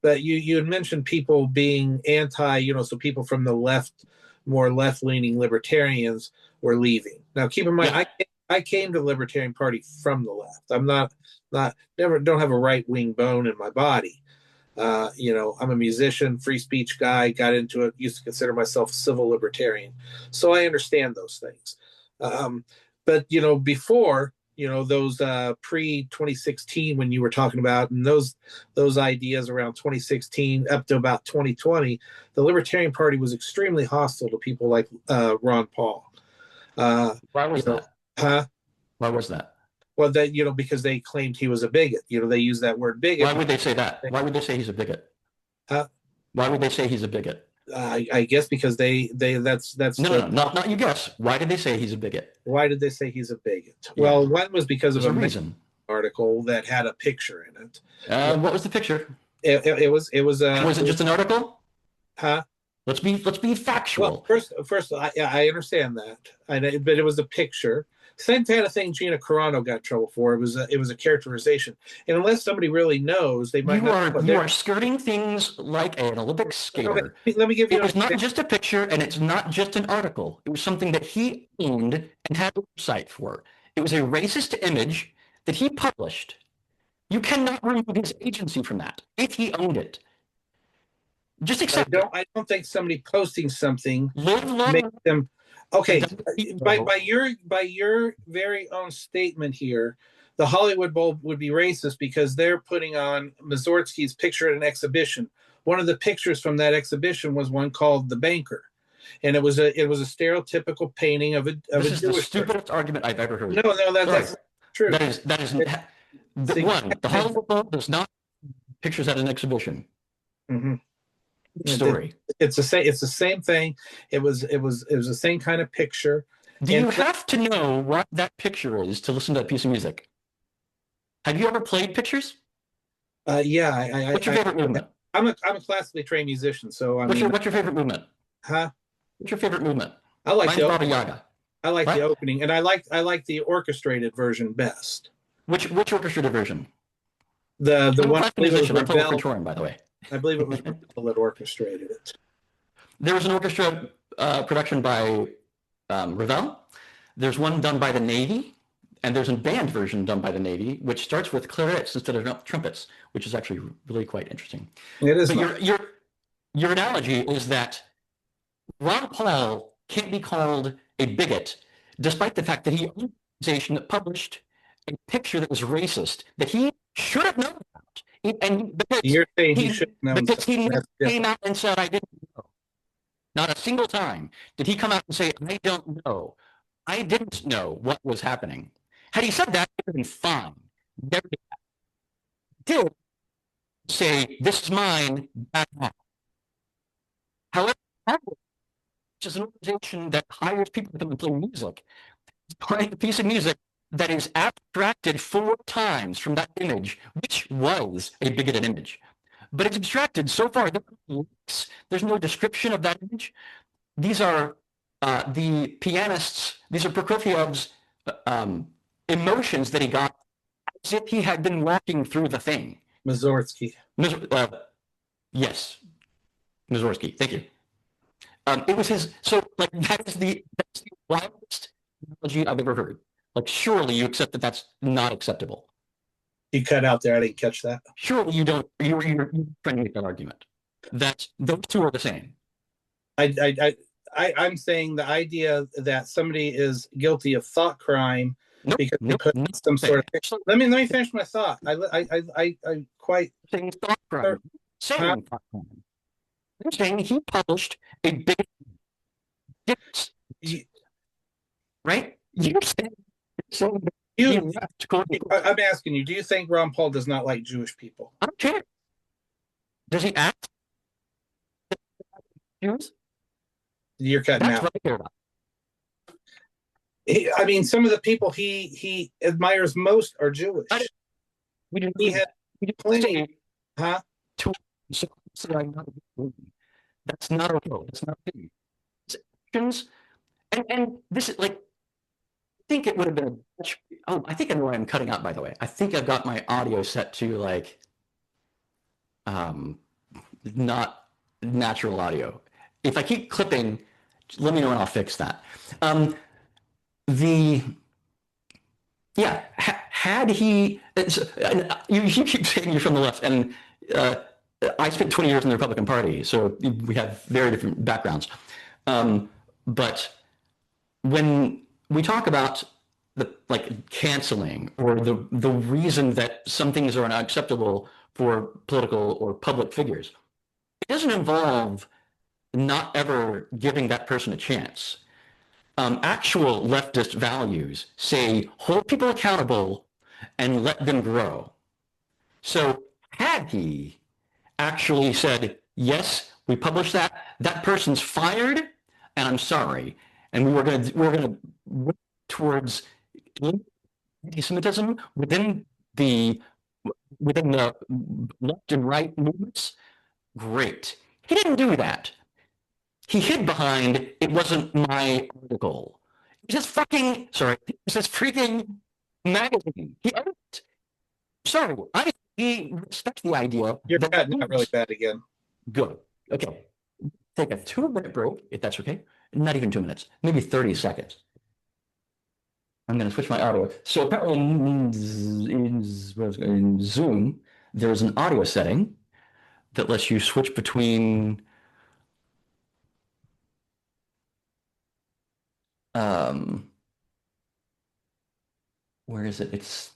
But you had mentioned people being anti, so people from the left, more left-leaning libertarians were leaving. Now, keep in mind, Yeah. I came to the Libertarian Party from the left. I'm not don't have a right-wing bone in my body. I'm a musician, free speech guy, got into it, used to consider myself a civil libertarian. So I understand those things. But before, those pre-2016 when you were talking about, and those ideas around 2016 up to about 2020, the Libertarian Party was extremely hostile to people like Ron Paul. Why was that? Huh? Why was that? Well, that because they claimed he was a bigot. They use that word bigot. Why would they say that? Why would they say he's a bigot? Huh? Why would they say he's a bigot? I guess because that's no, not you guess. Why did they say he's a bigot? Why did they say he's a bigot? Yeah. Well, one was because There's of a reason. Article that had a picture in it. What was the picture? It was Was it just an article? Huh? Let's be factual. Well, first, I understand that, but it was a picture. Same kind of thing Gina Carano got in trouble for. It was a characterization, and unless somebody really knows, they might not. You are skirting things like an Olympic skater. Okay, let me give you. It was not just a picture, and it's not just an article. It was something that he owned and had a website for. It was a racist image that he published. You cannot remove his agency from that if he owned it. Just accept it. I don't think somebody posting something Live makes them. Okay, by your very own statement here, the Hollywood Bowl would be racist because they're putting on Mussorgsky's picture at an exhibition. One of the pictures from that exhibition was one called "The Banker," and it was a stereotypical painting of a. This is the stupidest argument I've ever heard. No, that's true. That is the Hollywood Bowl does not pictures at an exhibition. Mm-hmm. Story. It's the same thing. It was the same kind of picture. Do you have to know what that picture is to listen to that piece of music? Have you ever played pictures? Yeah. What's your favorite movement? I'm a classically trained musician, so what's your favorite movement? Huh? What's your favorite movement? I like the Baba Yaga. I like the opening, and I like the orchestrated version best. Which orchestrated version? The one Controlling, by the way. I believe it was Ravel that orchestrated it. There was an orchestra production by Ravel. There's one done by the Navy, and there's a band version done by the Navy, which starts with clarinets instead of trumpets, which is actually really quite interesting. It is. But your analogy is that Ron Paul can't be called a bigot, despite the fact that he owned an organization that published a picture that was racist that he should have known about. You're saying he should know because he came out and said, "I didn't know." Not a single time did he come out and say, "I don't know. I didn't know what was happening." Had he said that, it would have been fine. Never did that. Did say, "This is mine." However, which is an organization that hires people to come and play music, playing a piece of music that is abstracted 4 times from that image, which was a bigoted image. But it's abstracted so far, there's no description of that image. These are the pianist's, these are Prokofiev's emotions that he got as if he had been walking through the thing. Mussorgsky. Yes. Mussorgsky, thank you. It was his, so like that's the wildest analogy I've ever heard. Like, surely you accept that that's not acceptable. You cut out there. I didn't catch that. Surely you don't. You're trying to make that argument. That those two are the same. I'm saying the idea that somebody is guilty of thought crime because they put some sort of. Let me finish my thought. I quite saying thought crime. Saying thought crime. I'm saying he published a big. Right? You saying. So I'm asking you, do you think Ron Paul does not like Jewish people? I don't care. Does he act? You're cutting That's out. what I care about. I mean, some of the people he admires most are Jewish. We didn't. He had plenty, huh? That's not okay. That's not okay. And this is like, I think it would have been. Oh, I think I know why I'm cutting out. By the way, I think I've got my audio set to like, not natural audio. If I keep clipping, let me know and I'll fix that. Had he, you keep saying you're from the left, and I spent 20 years in the Republican Party, so we have very different backgrounds. But when we talk about the canceling or the reason that some things are unacceptable for political or public figures, it doesn't involve not ever giving that person a chance. Actual leftist values say hold people accountable and let them grow. So had he actually said, yes, we published that person's fired, and I'm sorry, and we're gonna work towards anti-Semitism within the left and right movements, great. He didn't do that. He hid behind, it wasn't my article. It's just freaking magazine. He owned it. Sorry, he respects the idea. You're cutting out really bad again. Good. Okay. Take a 2-minute break, if that's okay. Not even 2 minutes, maybe 30 seconds. I'm going to switch my audio. So apparently in Zoom, there's an audio setting that lets you switch between where is it? It's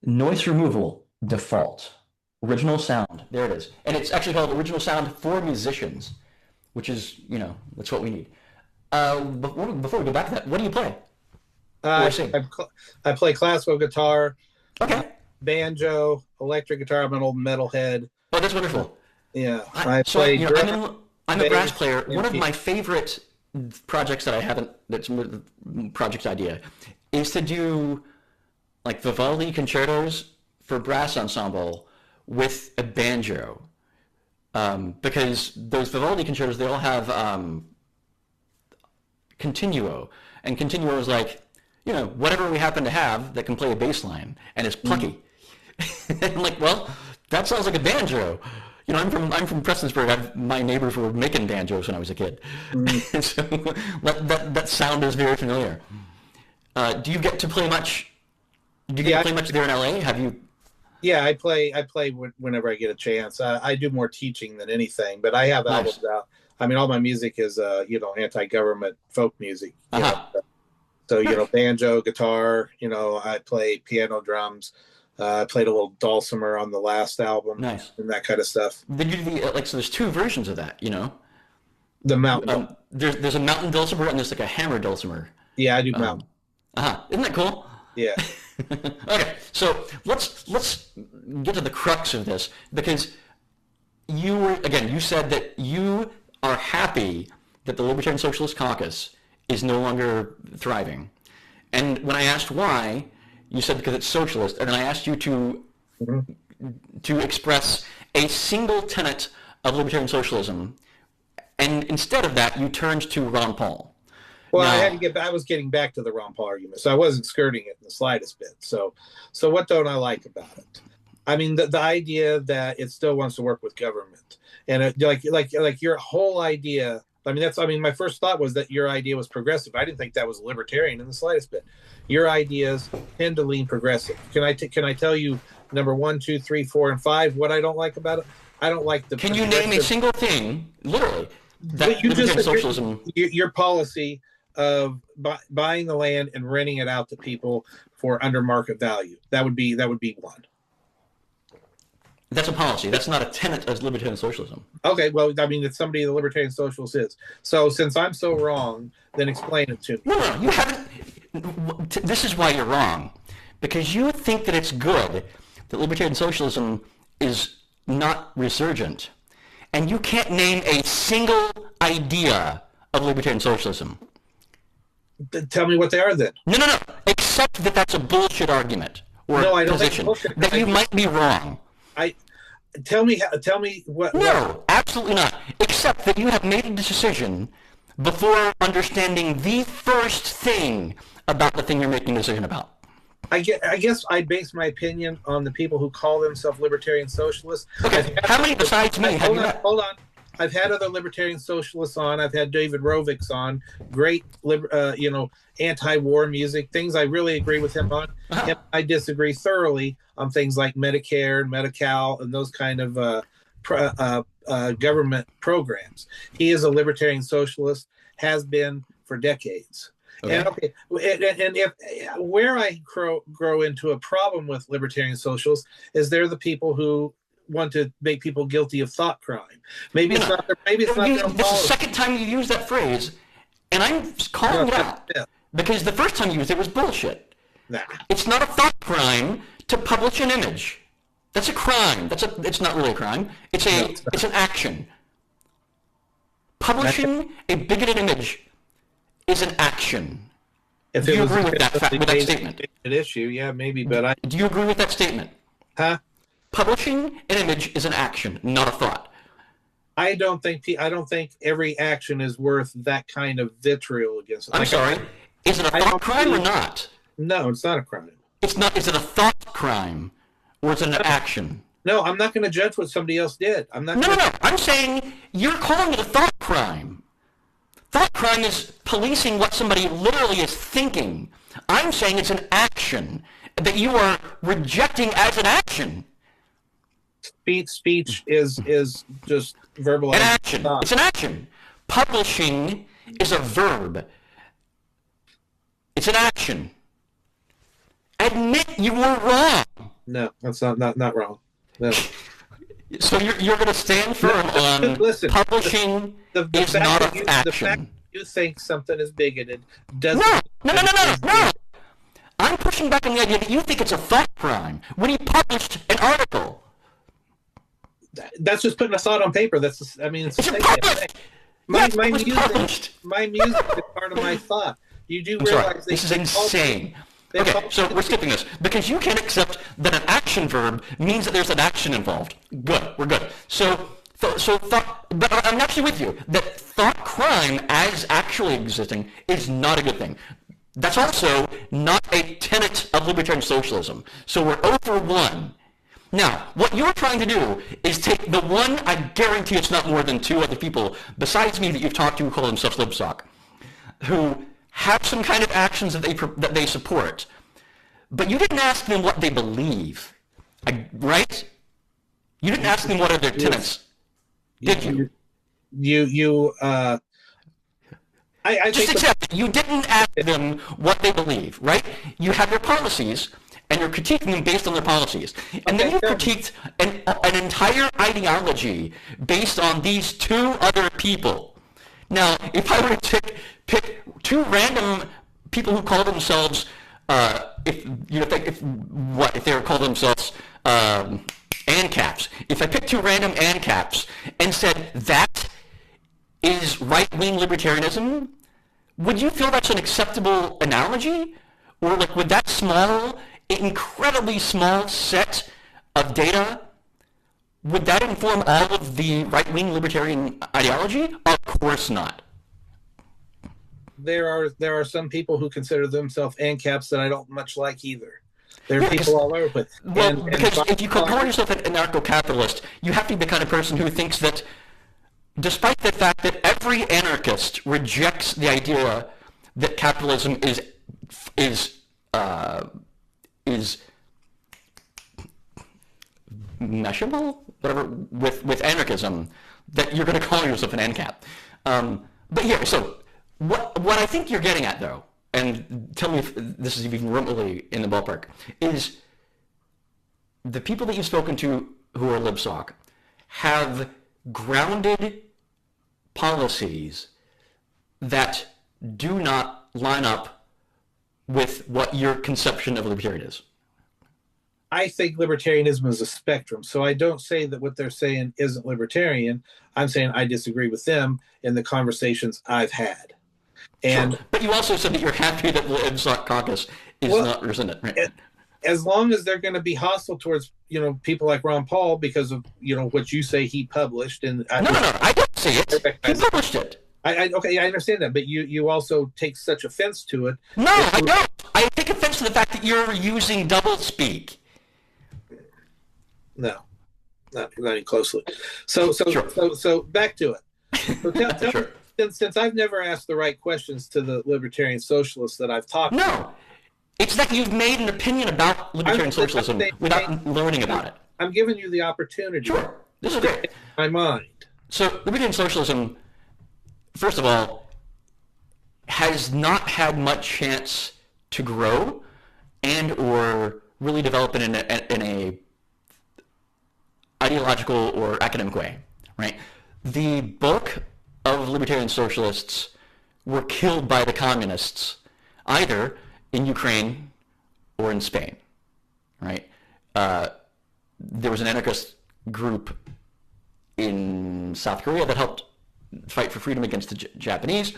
noise removal default, original sound. There it is. And it's actually called original sound for musicians, which is, that's what we need. Before we go back to that, what do you play? I play classical guitar, okay, banjo, electric guitar. I'm an old metalhead. Oh, that's wonderful. Yeah, I'm a brass player. One of my favorite projects that I haven't, that's a project idea, is to do like Vivaldi concertos for brass ensemble with a banjo. Because those Vivaldi concertos, they all have continuo. And continuo is like, whatever we happen to have that can play a bass line and is plucky. And I'm like, well, that sounds like a banjo. I'm from Prestonsburg. My neighbors were making banjos when I was a kid, and so that sound is very familiar. Do you get to play much? Do you get to play much there in LA? Have you? Yeah, I play whenever I get a chance. I do more teaching than anything, but I have albums out. I mean, all my music is anti-government folk music. So banjo, guitar. I play piano, drums. I played a little dulcimer on the last album. Nice. And that kind of stuff. Did you do so there's two versions of that, The mountain. There's a mountain dulcimer and there's like a hammer dulcimer. Yeah, I do mountain. Isn't that cool? Yeah. Okay, so let's get to the crux of this, because you said that you are happy that the Libertarian Socialist Caucus is no longer thriving. And when I asked why, you said because it's socialist, and then I asked you to express a single tenet of libertarian socialism, and instead of that, you turned to Ron Paul. Well, I was getting back to the Ron Paul argument, so I wasn't skirting it in the slightest bit. So what don't I like about it? I mean, the idea that it still wants to work with government, and like your whole idea. My first thought was that your idea was progressive. I didn't think that was libertarian in the slightest bit. Your ideas tend to lean progressive. Can I tell you number 1, 2, 3, 4, and 5 what I don't like about it? I don't like the. Can you name a single thing, literally, that libertarian socialism? Your policy of buying the land and renting it out to people for under market value. That would be one. That's a policy. That's not a tenet of libertarian socialism. Okay, well, it's somebody the libertarian socialist is. So since I'm so wrong, then explain it to me. No, you haven't. This is why you're wrong. Because you think that it's good that libertarian socialism is not resurgent. and you can't name a single idea of libertarian socialism. Tell me what they are then. No. Except that that's a bullshit argument or No, I don't think position. bullshit. That you might be wrong. Tell me what. No, absolutely not. Except that you have made a decision before understanding the first thing about the thing you're making a decision about. I guess I base my opinion on the people who call themselves libertarian socialists. Okay, how many besides me have you met? Hold on. I've had other libertarian socialists on. I've had David Rovics on. Great, anti-war music. Things I really agree with him on. Uh-huh. I disagree thoroughly on things like Medicare and Medi-Cal and those kind of government programs. He is a libertarian socialist, has been for decades. Okay. And if where I grow into a problem with libertarian socialists is they're the people who want to make people guilty of thought crime. Maybe it's not. Maybe it's not their This is the second time you used that phrase, and I'm calling it out because the first time you used it was bullshit. Nah. It's not a thought crime to publish an image. That's a crime. It's not really a crime. It's an action. Publishing a bigoted image is an action. If Do it you was agree with that statement? an issue, yeah, maybe, but Do you agree with that statement? Huh? Publishing an image is an action, not a thought. I don't think every action is worth that kind of vitriol against it. I'm sorry. Is it a thought crime or not? No, it's not a crime. It's not. Is it a thought crime or is it an action? No, I'm not going to judge what somebody else did. I'm not. No. I'm saying you're calling it a thought crime. Thought crime is policing what somebody literally is thinking. I'm saying it's an action that you are rejecting as an action. Speech is just verbalized. An action. It's an action. Publishing is a verb. It's an action. Admit you were wrong. No, that's not wrong. No. So you're going to stand firm on Listen, publishing is not an action. The fact that you think something is bigoted doesn't. No. I'm pushing back on the idea that you think it's a thought crime when he published an article. That's just putting a thought on paper. It's published. My Published. music is part of my thought. You do I'm realize sorry. This is insane. Okay, so we're skipping this because you can't accept that an action verb means that there's an action involved. Good, we're good. But I'm actually with you that thought crime as actually existing is not a good thing. That's also not a tenet of libertarian socialism. So we're over one. Now, what you're trying to do is take the one, I guarantee it's not more than two other people besides me that you've talked to who call themselves libsoc, who have some kind of actions that they support, but you didn't ask them what they believe, right? You didn't ask them what are their tenets, did you? I just accept it. You didn't ask them what they believe, right? You have their policies, and you're critiquing them based on their policies. And then you critiqued an entire ideology based on these two other people. Now, if I were to pick two random people who call themselves, if they were called themselves ANCAPs, if I picked two random ANCAPs and said that is right-wing libertarianism, would you feel that's an acceptable analogy? Or would that incredibly small set of data, would that inform all of the right-wing libertarian ideology? Of course not. There are some people who consider themselves ANCAPs that I don't much like either. There are people all over with. Because if you call yourself an anarcho-capitalist, you have to be the kind of person who thinks that despite the fact that every anarchist rejects the idea that capitalism is meshable, whatever, with anarchism, that you're going to call yourself an ANCAP. But here, so what I think you're getting at, though, and tell me if this is even remotely in the ballpark, is the people that you've spoken to who are libsoc have grounded policies that do not line up with what your conception of libertarian is. I think libertarianism is a spectrum. So I don't say that what they're saying isn't libertarian. I'm saying I disagree with them in the conversations I've had. And sure. But you also said that you're happy that the MSOC caucus is not presented, right? As long as they're going to be hostile towards, people like Ron Paul because of, what you say he published. And no, I don't say it. He published it. Okay, I understand that, but you also take such offense to it. No, I don't. I take offense to the fact that you're using doublespeak. No, not even closely. So back to it. So tell sure. Since I've never asked the right questions to the libertarian socialists that I've talked to. No, it's that you've made an opinion about libertarian socialism without learning about it. I'm giving you the opportunity. Sure, this is great. My mind. So libertarian socialism, first of all, has not had much chance to grow and or really develop in a ideological or academic way, right? The bulk of libertarian socialists were killed by the communists, either in Ukraine or in Spain, right? There was an anarchist group in South Korea that helped fight for freedom against the Japanese,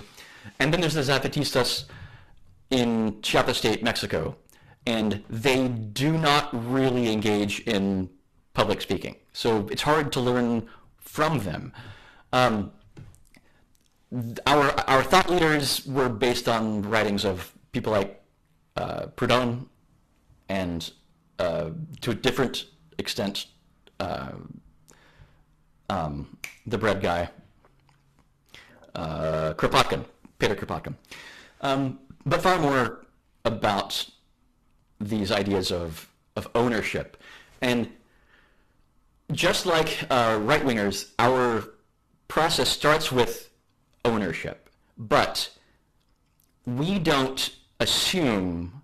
and then there's the Zapatistas in Chiapas State, Mexico, and they do not really engage in public speaking, so it's hard to learn from them. Our thought leaders were based on writings of people like Proudhon and, to a different extent, the bread guy, Peter Kropotkin, but far more about these ideas of ownership. And just like right-wingers, our process starts with ownership, but we don't assume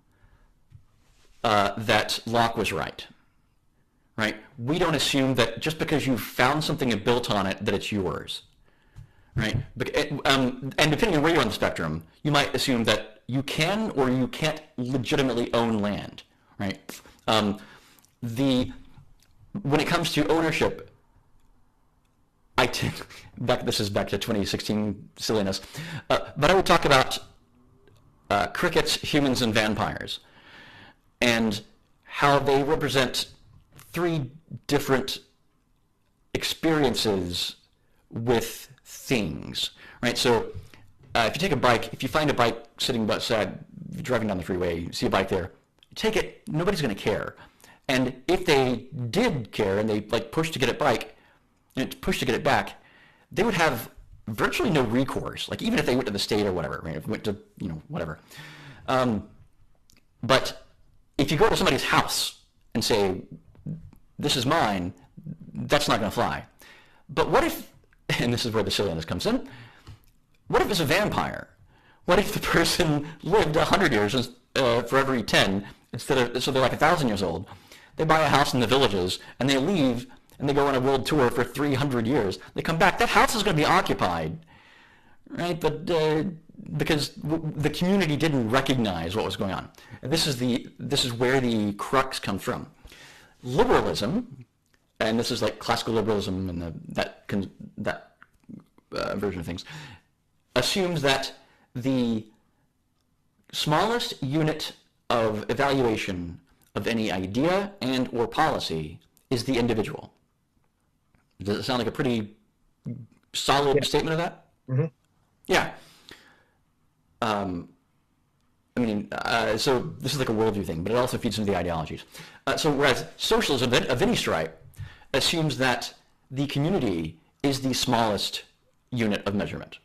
that Locke was right. We don't assume that just because you found something and built on it that it's yours, right? And depending on where you're on the spectrum, you might assume that you can or you can't legitimately own land, right? When it comes to ownership, this is back to 2016 silliness, but I would talk about crickets, humans, and vampires, and how they represent three different experiences with things, right? So if you find a bike sitting beside, driving down the freeway, you see a bike there, take it, nobody's going to care. And if they did care and they push to get it back, they would have virtually no recourse. Even if they went to the state or whatever, right? If went to whatever. But if you go to somebody's house and say, "This is mine," that's not going to fly. But what if, and this is where the silliness comes in, what if it's a vampire? What if the person lived 100 years for every 10, so they're 1,000 years old? They buy a house in the villages, and they leave, and they go on a world tour for 300 years. They come back, that house is going to be occupied, right? But because the community didn't recognize what was going on. And this is where the crux comes from. Liberalism, and this is like classical liberalism and that version of things, assumes that the smallest unit of evaluation of any idea and or policy is the individual. Does it sound like a pretty solid statement of that? Mm-hmm. Yeah. So this is like a worldview thing, but it also feeds into the ideologies. So whereas socialism of any stripe assumes that the community is the smallest unit of measurement.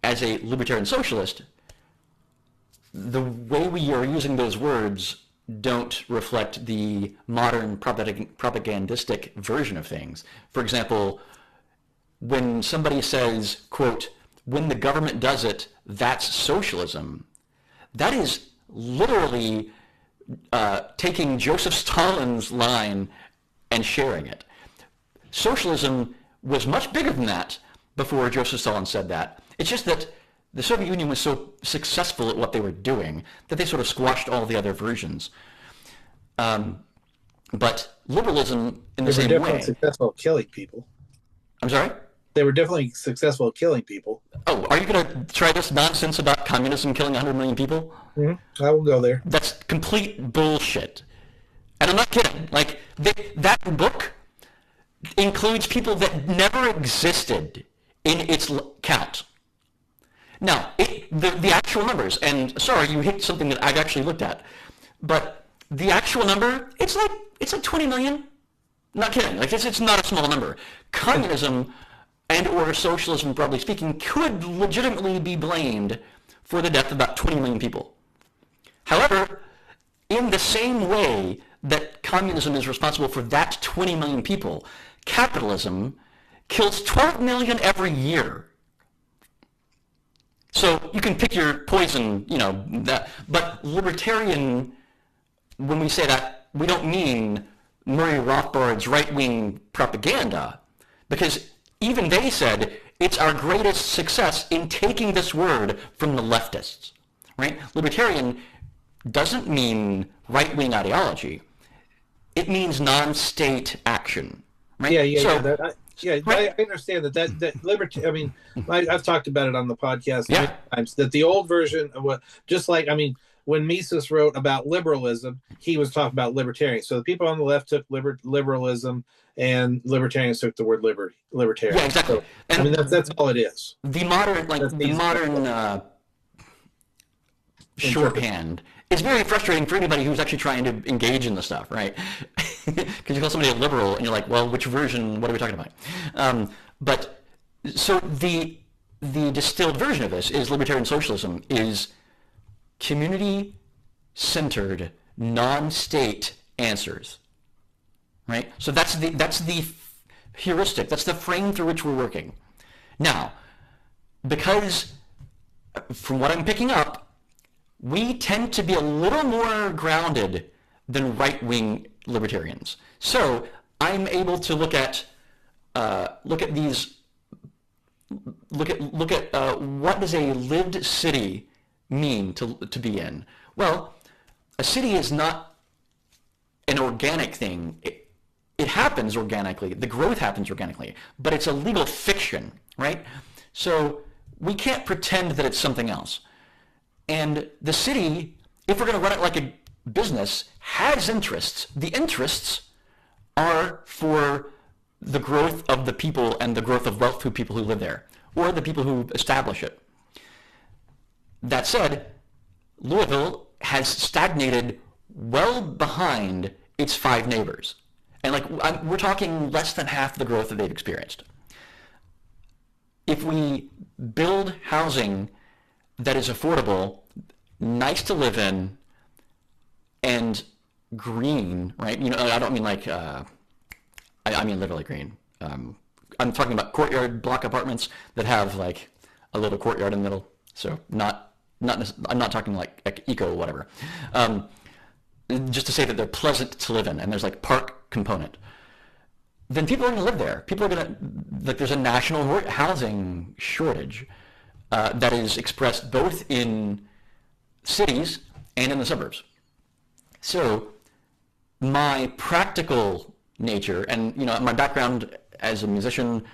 As a libertarian socialist, the way we are using those words don't reflect the modern propagandistic version of things. For example, when somebody says, quote, "when the government does it, that's socialism," that is literally taking Joseph Stalin's line and sharing it. Socialism was much bigger than that before Joseph Stalin said that. It's just that the Soviet Union was so successful at what they were doing that they sort of squashed all the other versions. But liberalism in the They were same definitely way. successful at killing people. I'm sorry? They were definitely successful at killing people. Oh, are you going to try this nonsense about communism killing 100 million people? I will go there. That's complete bullshit. And I'm not kidding. Like, that book includes people that never existed in its count. Now, the actual numbers, and sorry, you hit something that I've actually looked at, but the actual number, it's like 20 million. Not kidding. Like, it's not a small number. Communism and or socialism, broadly speaking, could legitimately be blamed for the death of about 20 million people. However, in the same way that communism is responsible for that 20 million people, capitalism kills 12 million every year. So you can pick your poison, but libertarian, when we say that, we don't mean Murray Rothbard's right-wing propaganda, because even they said it's our greatest success in taking this word from the leftists, right? Libertarian doesn't mean right-wing ideology. It means non-state action, right? I understand that liberty. I mean, I've talked about it on the podcast many times. That the old version of when Mises wrote about liberalism, he was talking about libertarian. So the people on the left took liberalism, and libertarians took the word libertarian. Yeah, exactly. So, and that's all it is. The modern shorthand is very frustrating for anybody who's actually trying to engage in the stuff, right? Because you call somebody a liberal, and you're like, well, which version? What are we talking about? But so the distilled version of this is libertarian socialism is community-centered, non-state answers, right? So that's the heuristic. That's the frame through which we're working. Now, because from what I'm picking up, we tend to be a little more grounded than right-wing libertarians. So I'm able to look at what does a lived city mean to be in? Well, a city is not an organic thing. It happens organically. The growth happens organically, but it's a legal fiction, right? So we can't pretend that it's something else. And the city, if we're going to run it like a business, has interests. The interests are for the growth of the people and the growth of wealth for people who live there, or the people who establish it. That said, Louisville has stagnated well behind its 5 neighbors. And we're talking less than half the growth that they've experienced. If we build housing that is affordable, nice to live in, and green, right? I don't mean I mean literally green. I'm talking about courtyard block apartments that have like a little courtyard in the middle. So I'm not talking like eco or whatever. Just to say that they're pleasant to live in, and there's like park component. Then people are going to live there. People are going to there's a national housing shortage that is expressed both in cities and in the suburbs. So my practical nature, and my background as a musician,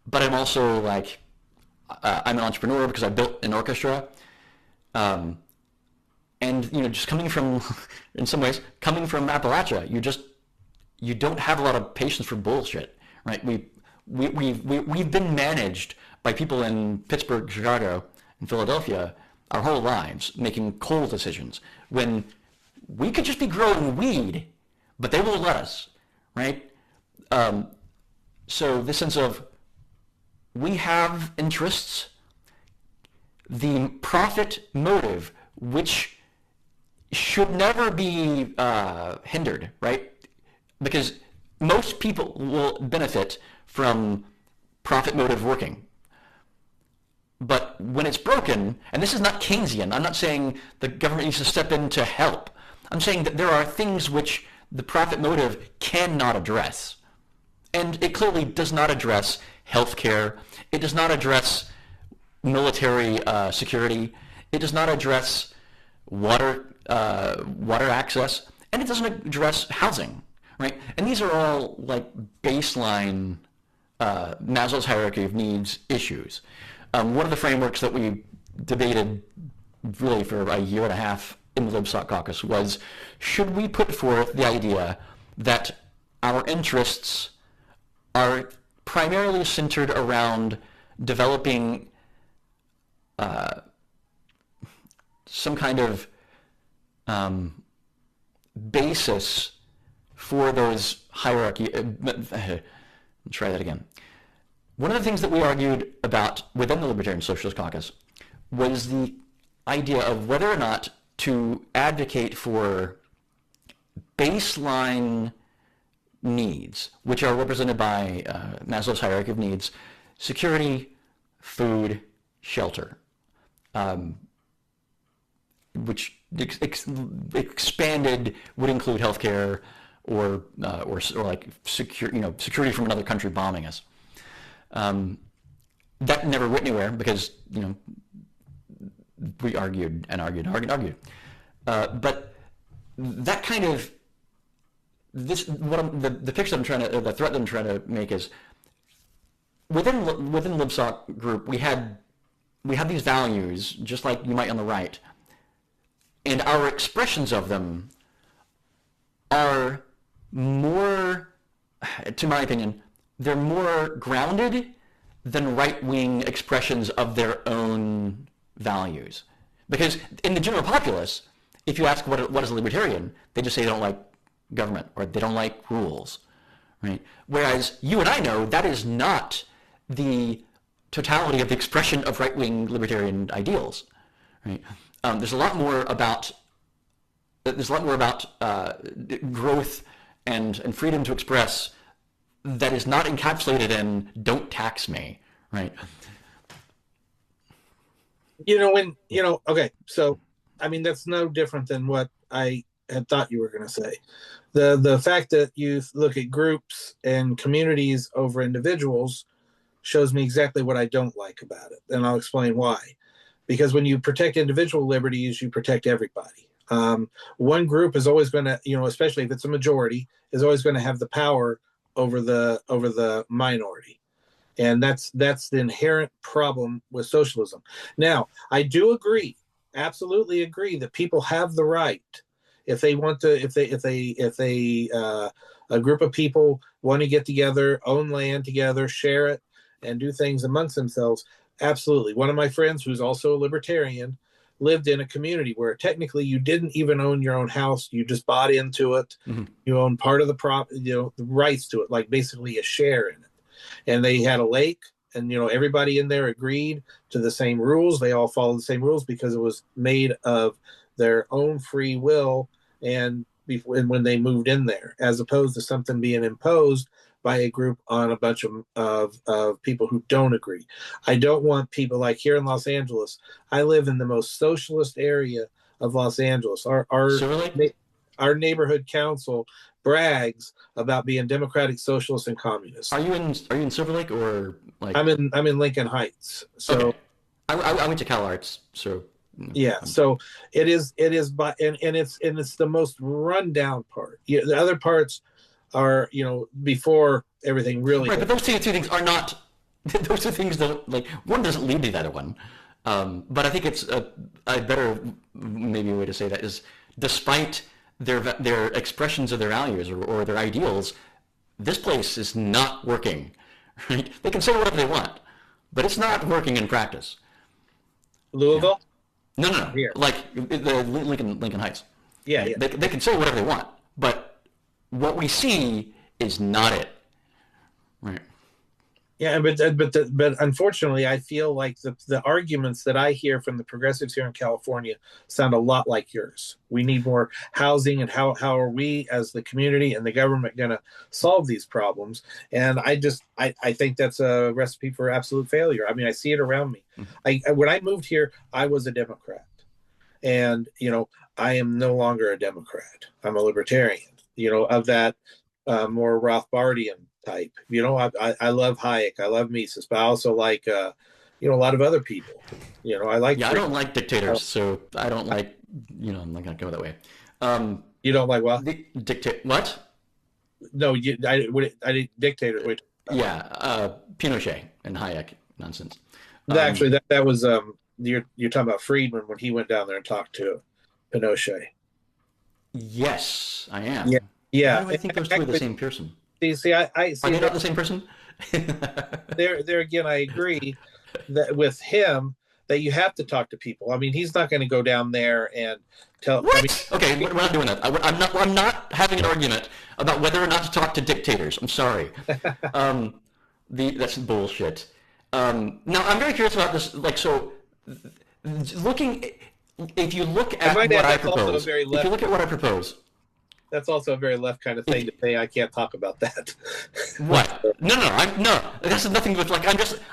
but I'm also I'm an entrepreneur because I built an orchestra. And just coming from, in some ways, coming from Appalachia, you don't have a lot of patience for bullshit, right? We've been managed by people in Pittsburgh, Chicago, and Philadelphia our whole lives, making coal decisions when we could just be growing weed, but they won't let us, right? So this sense of we have interests, the profit motive, which should never be hindered, right? Because most people will benefit from profit motive working. But when it's broken, and this is not Keynesian, I'm not saying the government needs to step in to help. I'm saying that there are things which the profit motive cannot address. And it clearly does not address healthcare. It does not address military security. It does not address water access. and it doesn't address housing, right? And these are all like baseline Maslow's hierarchy of needs issues. One of the frameworks that we debated really for a year and a half in the LibSoc caucus was, should we put forth the idea that our interests are primarily centered around developing some kind of basis for those hierarchy. Try that again. One of the things that we argued about within the Libertarian Socialist Caucus was the idea of whether or not to advocate for baseline needs, which are represented by Maslow's hierarchy of needs: security, food, shelter, which expanded would include healthcare or like security from another country bombing us. That never went anywhere because we argued and argued and argued. But that kind of the picture I'm trying to, the threat that I'm trying to make is within LibSoc group we had these values just like you might on the right, and our expressions of them are more, to my opinion, they're more grounded than right-wing expressions of their own values. Because in the general populace, if you ask what is a libertarian, they just say they don't like government or they don't like rules, right? Whereas you and I know that is not the totality of the expression of right-wing libertarian ideals, right? There's a lot more about growth and freedom to express that is not encapsulated in "don't tax me," right? Okay, so I mean that's no different than what I had thought you were going to say. The fact that you look at groups and communities over individuals shows me exactly what I don't like about it, and I'll explain why. Because when you protect individual liberties, you protect everybody. One group is always going to, especially if it's a majority, is always going to have the power over the minority, and that's the inherent problem with socialism. Now, I do agree, absolutely agree, that people have the right, if they want to, if a group of people want to get together, own land together, share it, and do things amongst themselves. Absolutely. One of my friends, who's also a libertarian, lived in a community where technically you didn't even own your own house. You just bought into it. Mm-hmm. You own part of the the rights to it, like basically a share in it. And they had a lake, and everybody in there agreed to the same rules. They all followed the same rules because it was made of their own free will and when they moved in there, as opposed to something being imposed by a group on a bunch of people who don't agree. I don't want people like here in Los Angeles. I live in the most socialist area of Los Angeles. Our neighborhood council brags about being democratic, socialist, and communist. Are you in Silver Lake or like? I'm in Lincoln Heights. So okay. I went to CalArts, so. Yeah, so it is by and it's the most rundown part. The other parts are before everything really. Right, but those two things are not. Those two things don't, like, one doesn't lead to the other one. But I think it's a better maybe way to say that is, despite their expressions of their values or their ideals, this place is not working. Right? They can say whatever they want, but it's not working in practice. Louisville? No. Here. Like the Lincoln Heights. Yeah. They can say whatever they want, but what we see is not it. Right. Yeah, but unfortunately, I feel like the arguments that I hear from the progressives here in California sound a lot like yours. We need more housing, and how are we as the community and the government going to solve these problems? And I think that's a recipe for absolute failure. I mean, I see it around me. Mm-hmm. When I moved here, I was a Democrat, and I am no longer a Democrat. I'm a libertarian. Of that more Rothbardian type. I love Hayek, I love Mises, but I also like a lot of other people. I like. Yeah, I don't like dictators, so I don't like. I'm not gonna go that way. You don't like what? The dictate what? No, I did dictator. Wait, Pinochet and Hayek nonsense. actually, that was you're talking about Friedman when he went down there and talked to Pinochet. Yes, I am. Yeah, yeah. Why do I think those two are the same person? I see. Are they not the same person? There again, I agree that with him that you have to talk to people. I mean, he's not going to go down there and tell. What? I mean, Okay, we're not doing that. I'm not having an argument about whether or not to talk to dictators. I'm sorry. That's bullshit. Now I'm very curious about this. Like, so looking, if you look at what I propose, if you look at what I propose. That's also a very left kind of thing to say. I can't talk about that. What? No. That's nothing but like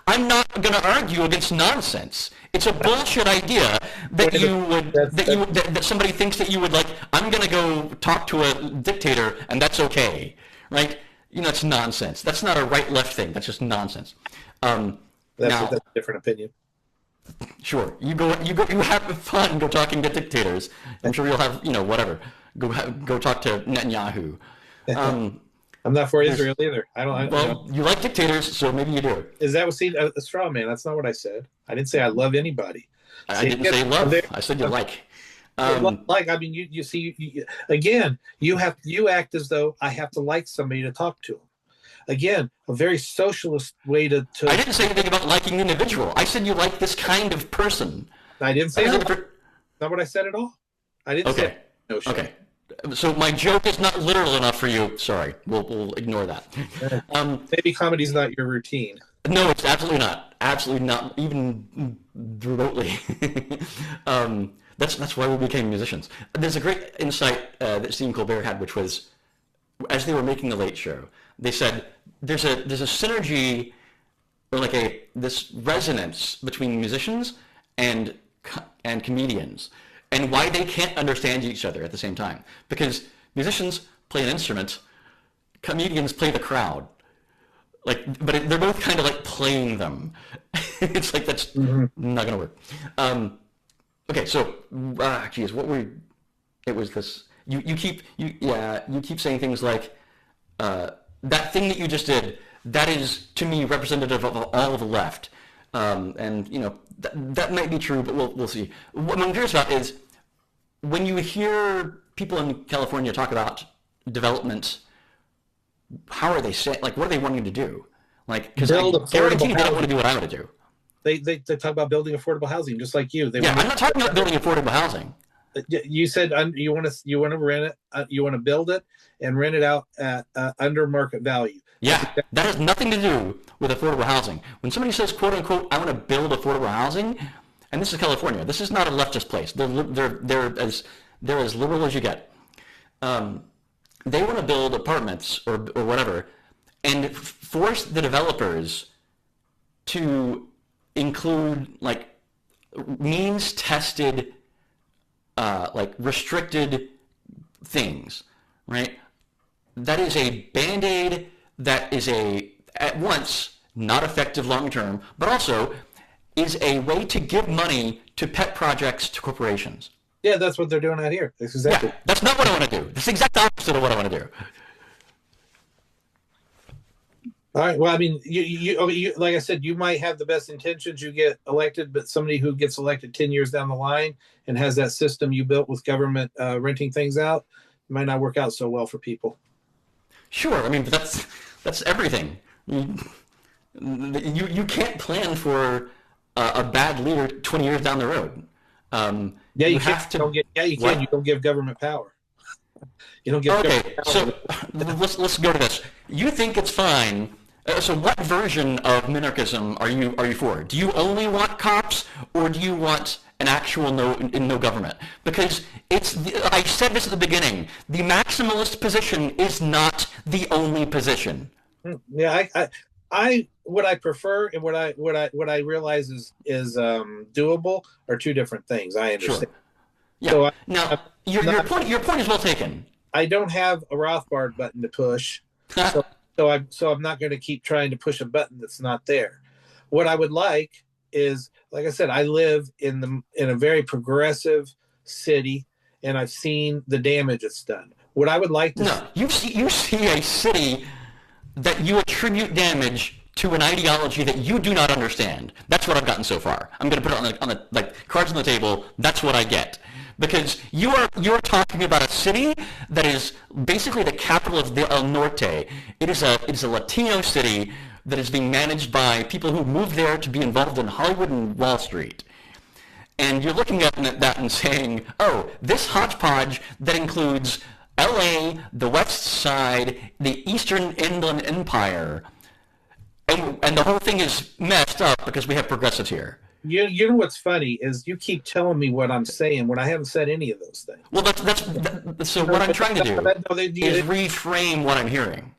I'm not going to argue against nonsense. It's a bullshit idea that somebody thinks that you would like. I'm going to go talk to a dictator and that's okay, right? It's nonsense. That's not a right-left thing. That's just nonsense. That's a different opinion. Sure, you have fun. Go talking to dictators. I'm sure you'll have whatever. Go talk to Netanyahu. I'm not for Israel either. Well, you like dictators, so maybe you do. Is that a straw man? That's not what I said. I didn't say I love anybody. I didn't say love. I said you like. I mean, you see, again, you act as though I have to like somebody to talk to them. Again, a very socialist way to. I didn't say anything about liking the individual. I said you like this kind of person. I didn't say that. Not what I said at all. I didn't say. No shit. Okay. So my joke is not literal enough for you. Sorry, we'll ignore that. Maybe comedy's not your routine. No, it's absolutely not. Absolutely not, even remotely. That's why we became musicians. There's a great insight that Stephen Colbert had, which was, as they were making the Late Show, they said there's a synergy, or like this resonance between musicians and comedians, and why they can't understand each other at the same time. Because musicians play an instrument, comedians play the crowd. But they're both kind of like playing them. It's like that's not gonna work. Okay, so geez, it was this. You keep saying things like that thing that you just did. That is to me representative of all of the left. And that might be true, but we'll see. What I'm curious about is when you hear people in California talk about development, how are they saying? Like, what are they wanting to do? Like, because I guarantee they don't want to do what I want to do. They talk about building affordable housing, just like you. I'm not talking about building affordable housing. You said you want to rent it, you want to build it and rent it out at under market value. Yeah, that has nothing to do with affordable housing. When somebody says, "quote unquote," I want to build affordable housing, and this is California. This is not a leftist place. They're as liberal as you get. They want to build apartments or whatever, and force the developers to include like means tested, like restricted things, right? That is a Band-Aid. That is at once not effective long term, but also is a way to give money to pet projects to corporations. Yeah, that's what they're doing out here. That's exactly. Yeah, that's not what I want to do. That's the exact opposite of what I want to do. All right. Well, I mean, you like I said, you might have the best intentions. You get elected, but somebody who gets elected 10 years down the line and has that system you built with government renting things out might not work out so well for people. Sure. I mean, but that's everything. You can't plan for a bad leader 20 years down the road. You have to. You can. You don't give government power. You don't give. Okay, so let's go to this. You think it's fine? So, what version of minarchism are you for? Do you only want cops, or do you want an actual no government? Because I said this at the beginning. The maximalist position is not the only position. Yeah, I what I prefer and what I realize is doable are two different things. I understand. Sure. Yeah. So now your point is well taken. I don't have a Rothbard button to push, so I'm not going to keep trying to push a button that's not there. What I would like is, like I said, I live in a very progressive city, and I've seen the damage it's done. What I would like to No, you see a city that you attribute damage to an ideology that you do not understand. That's what I've gotten so far. I'm going to put it on the like cards on the table. That's what I get. Because you're talking about a city that is basically the capital of the El Norte. It is a Latino city that is being managed by people who moved there to be involved in Hollywood and Wall Street. And you're looking at that and saying, oh, this hodgepodge that includes LA, the West Side, the Eastern Inland Empire, and the whole thing is messed up because we have progressives here. You know what's funny is you keep telling me what I'm saying when I haven't said any of those things. Well, so what I'm trying to do is reframe what I'm hearing.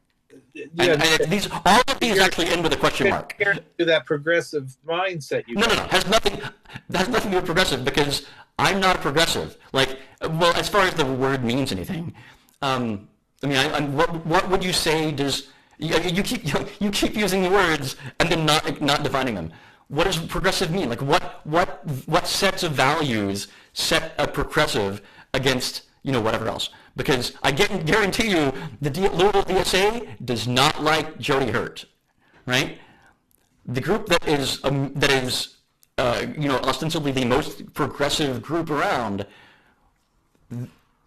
And all of these actually end with a question mark. To that progressive mindset. No. Has nothing to do with progressive, because I'm not a progressive. Like, well, as far as the word means anything, I mean, what would you say? Does you keep using the words and then not defining them? What does progressive mean? Like, what sets of values set a progressive against whatever else? Because I guarantee you, the Louisville DSA does not like Jody Hurt, right? The group that is ostensibly the most progressive group around,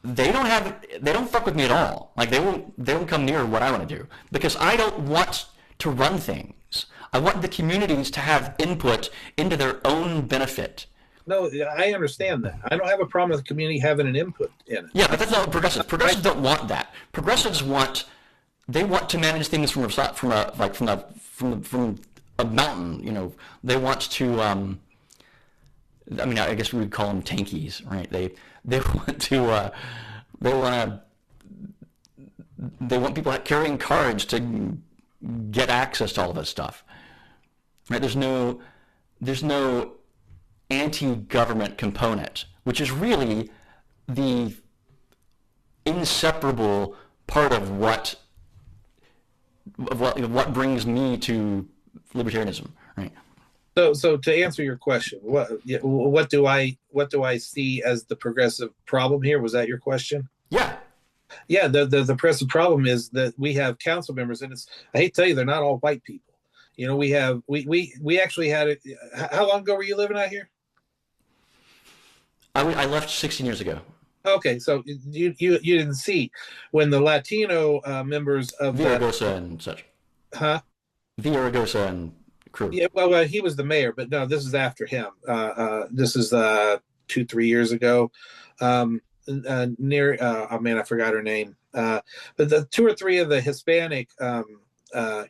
they don't fuck with me at all. Like, they won't come near what I want to do, because I don't want to run things. I want the communities to have input into their own benefit. No, I understand that. I don't have a problem with the community having an input in it. Yeah, but that's not progressives. Progressives don't want that. Progressives want to manage things from a mountain. They want to. I mean, I guess we would call them tankies, right? They want to. They want people carrying cards to get access to all of this stuff. Right? There's no anti-government component, which is really the inseparable part of what brings me to libertarianism, right? So to answer your question, what do I see as the progressive problem here? Was that your question? Yeah. Yeah, the progressive problem is that we have council members, and I hate to tell you, they're not all white people. We actually had it. How long ago were you living out here? I left 16 years ago. Okay, so you didn't see when the Latino members of Villaraigosa and such. Huh? Villaraigosa and crew. Yeah, well, he was the mayor, but no, this is after him. This is 2-3 years ago. I forgot her name. But the 2 or 3 of the Hispanic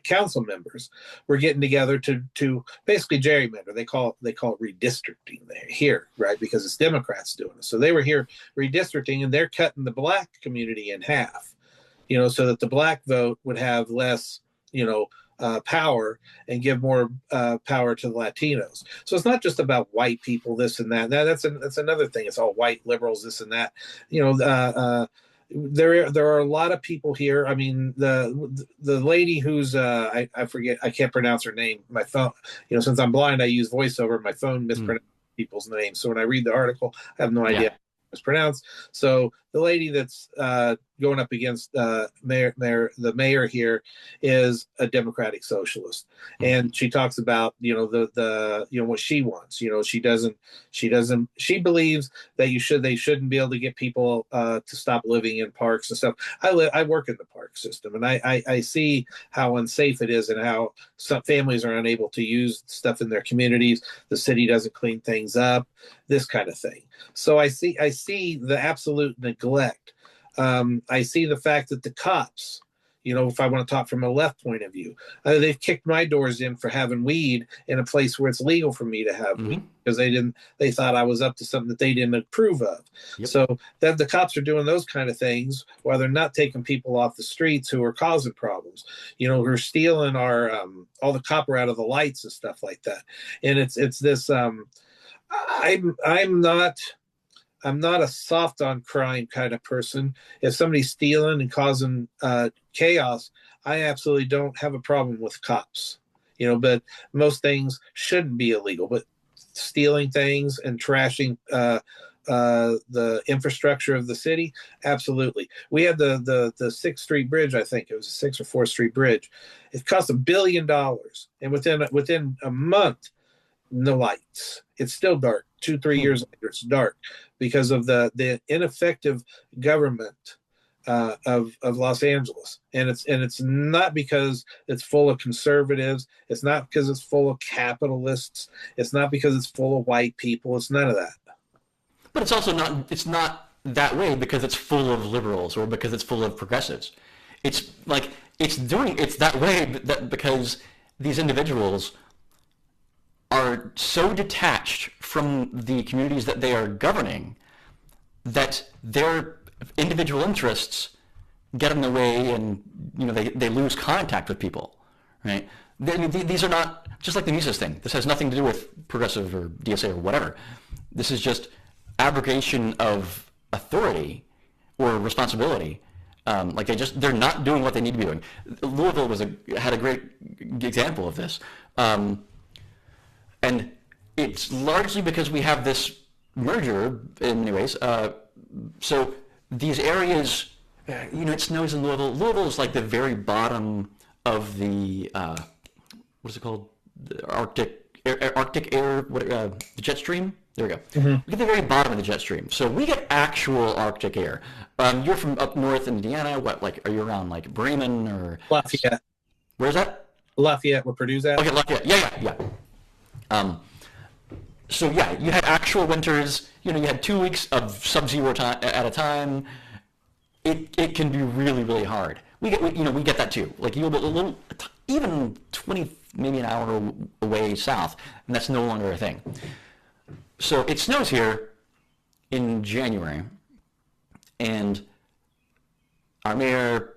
council members were getting together to basically gerrymander. They call it redistricting here, right? Because it's Democrats doing it. So they were here redistricting, and they're cutting the black community in half, so that the black vote would have less, power and give more power to the Latinos. So it's not just about white people, this and that. That's another thing. It's all white liberals, this and that. There are a lot of people here. I mean, the lady who's I forget, I can't pronounce her name. My phone, since I'm blind, I use voiceover. My phone mispronounces people's names. So when I read the article, I have no idea how it's pronounced. So the lady that's going up against the mayor here is a Democratic socialist, and she talks about what she wants. She believes that they shouldn't be able to get people to stop living in parks and stuff. I work in the park system, and I see how unsafe it is and how some families are unable to use stuff in their communities. The city doesn't clean things up, this kind of thing. So I see the absolute neglect. I see the fact that the cops, if I want to talk from a left point of view, they've kicked my doors in for having weed in a place where it's legal for me to have weed, because they thought I was up to something that they didn't approve of. Yep. So that the cops are doing those kind of things while they're not taking people off the streets who are causing problems, who are stealing our all the copper out of the lights and stuff like that. And it's this I'm not a soft on crime kind of person. If somebody's stealing and causing chaos, I absolutely don't have a problem with cops. But most things shouldn't be illegal. But stealing things and trashing the infrastructure of the city? Absolutely. We had the 6th Street Bridge, I think it was a 6th or 4th Street Bridge. It cost $1 billion, and within a month, no lights. It's still dark. 2-3 years later, it's dark because of the ineffective government of Los Angeles, and it's not because it's full of conservatives. It's not because it's full of capitalists. It's not because it's full of white people. It's none of that. But it's also not. It's not that way because it's full of liberals or because it's full of progressives. It's like it's that way because these individuals are so detached from the communities that they are governing that their individual interests get in the way, and they lose contact with people, right? These are not just like the Mises thing. This has nothing to do with progressive or DSA or whatever. This is just abrogation of authority or responsibility. They're not doing what they need to be doing. Louisville had a great example of this. And it's largely because we have this merger in many ways. So these areas, it snows in Louisville. Louisville is like the very bottom of the, what's it called? The Arctic air, the jet stream? There we go. Mm-hmm. We get the very bottom of the jet stream. So we get actual Arctic air. You're from up north in Indiana. Are you around like Bremen or? Lafayette. Where's that? Lafayette, where Purdue's at. Okay, Lafayette. Yeah. So yeah, you had actual winters. You had 2 weeks of sub-zero at a time. It can be really, really hard. We get that too. Like you'll be a little, even 20, maybe an hour away south, and that's no longer a thing. So it snows here in January, and our mayor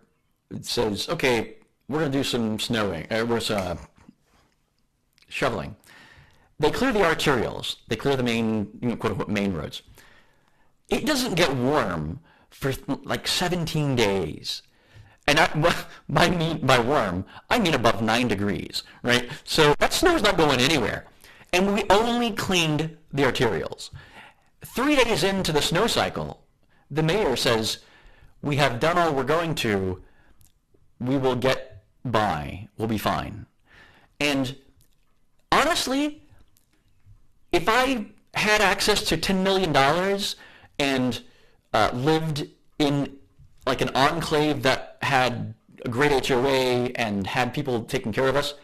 says, "Okay, we're going to do some snowing. Shoveling." They clear the arterials. They clear the main, quote-unquote, main roads. It doesn't get warm for like 17 days. And by warm, I mean above 9 degrees, right? So that snow's not going anywhere. And we only cleaned the arterials. 3 days into the snow cycle, the mayor says, "We have done all we're going to. We will get by. We'll be fine." And honestly, if I had access to $10 million and lived in like an enclave that had a great HOA and had people taking care of us,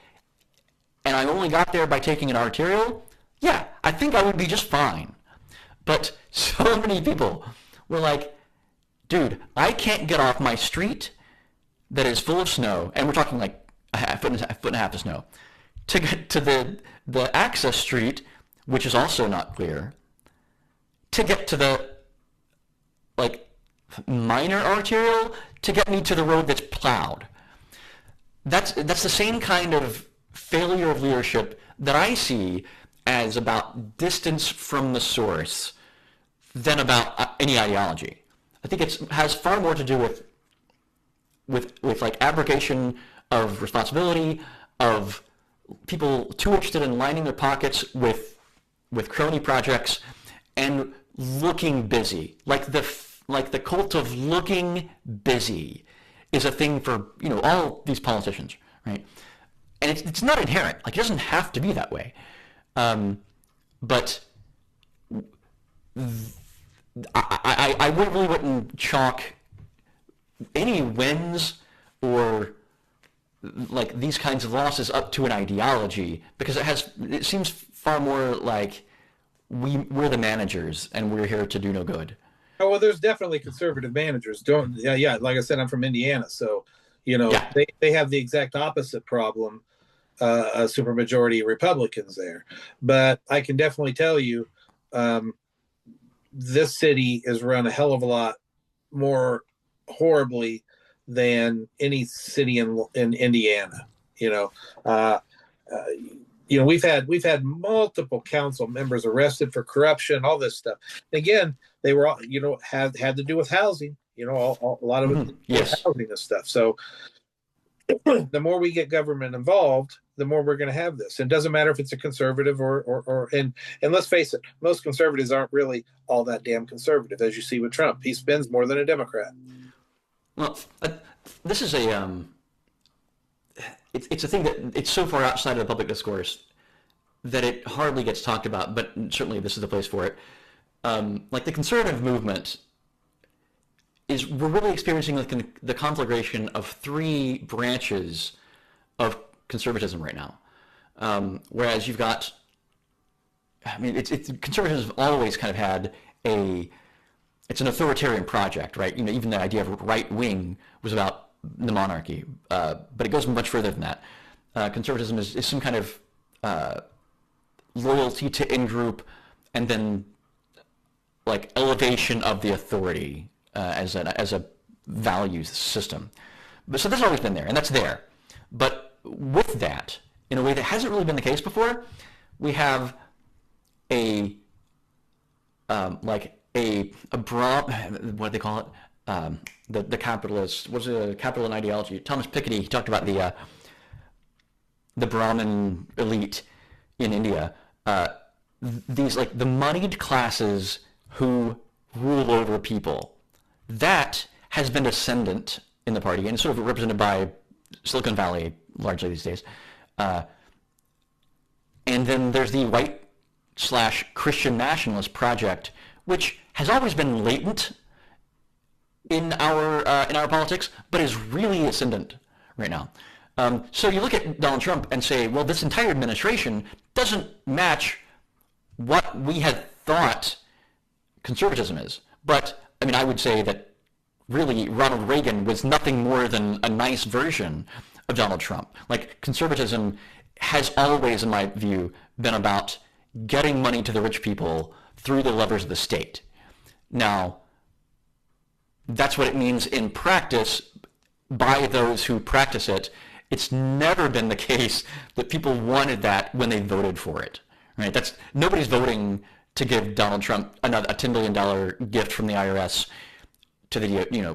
and I only got there by taking an arterial, yeah, I think I would be just fine. But so many people were like, "Dude, I can't get off my street that is full of snow," and we're talking like a foot and a half of snow, to get to the access street, which is also not clear, to get to the like minor arterial, to get me to the road that's plowed. That's the same kind of failure of leadership that I see as about distance from the source than about any ideology. I think it has far more to do with like abrogation of responsibility, of people too interested in lining their pockets with crony projects and looking busy. Like the cult of looking busy is a thing for all these politicians, right? And it's not inherent. Like, it doesn't have to be that way. But I really wouldn't chalk any wins or like these kinds of losses up to an ideology, because it seems far more like we're the managers and we're here to do no good. Oh, well, there's definitely conservative managers. Yeah. Like I said, I'm from Indiana, so they have the exact opposite problem. A supermajority of Republicans there, but I can definitely tell you, this city is run a hell of a lot more horribly than any city in Indiana. We've had multiple council members arrested for corruption, all this stuff. Again, they were all, had to do with housing. A lot of it, yes, housing and stuff. So the more we get government involved, the more we're going to have this. It doesn't matter if it's a conservative and let's face it, most conservatives aren't really all that damn conservative, as you see with Trump. He spends more than a Democrat. Well, this is it's a thing that it's so far outside of the public discourse that it hardly gets talked about, but certainly this is the place for it. Like the conservative movement we're really experiencing the conflagration of three branches of conservatism right now. Whereas you've got, conservatism has always kind of had it's an authoritarian project, right? Even the idea of right wing was about the monarchy, but it goes much further than that. Conservatism is some kind of loyalty to in-group, and then like elevation of the authority as a values system. But so that's always been there, and that's there. But with that, in a way that hasn't really been the case before, we have a broad, what do they call it? The capitalist, what's a capital and ideology? Thomas Piketty, he talked about the Brahmin elite in India. These like the moneyed classes who rule over people. That has been ascendant in the party, and it's sort of represented by Silicon Valley largely these days. And then there's the white/Christian nationalist project, which has always been latent in our politics, but is really ascendant right now. So you look at Donald Trump and say, well, this entire administration doesn't match what we had thought conservatism is. But I would say that really Ronald Reagan was nothing more than a nice version of Donald Trump. Like conservatism has always, in my view, been about getting money to the rich people through the levers of the state. Now, that's what it means in practice by those who practice it. It's never been the case that people wanted that when they voted for it. Right? Nobody's voting to give Donald Trump a $10 billion gift from the IRS to the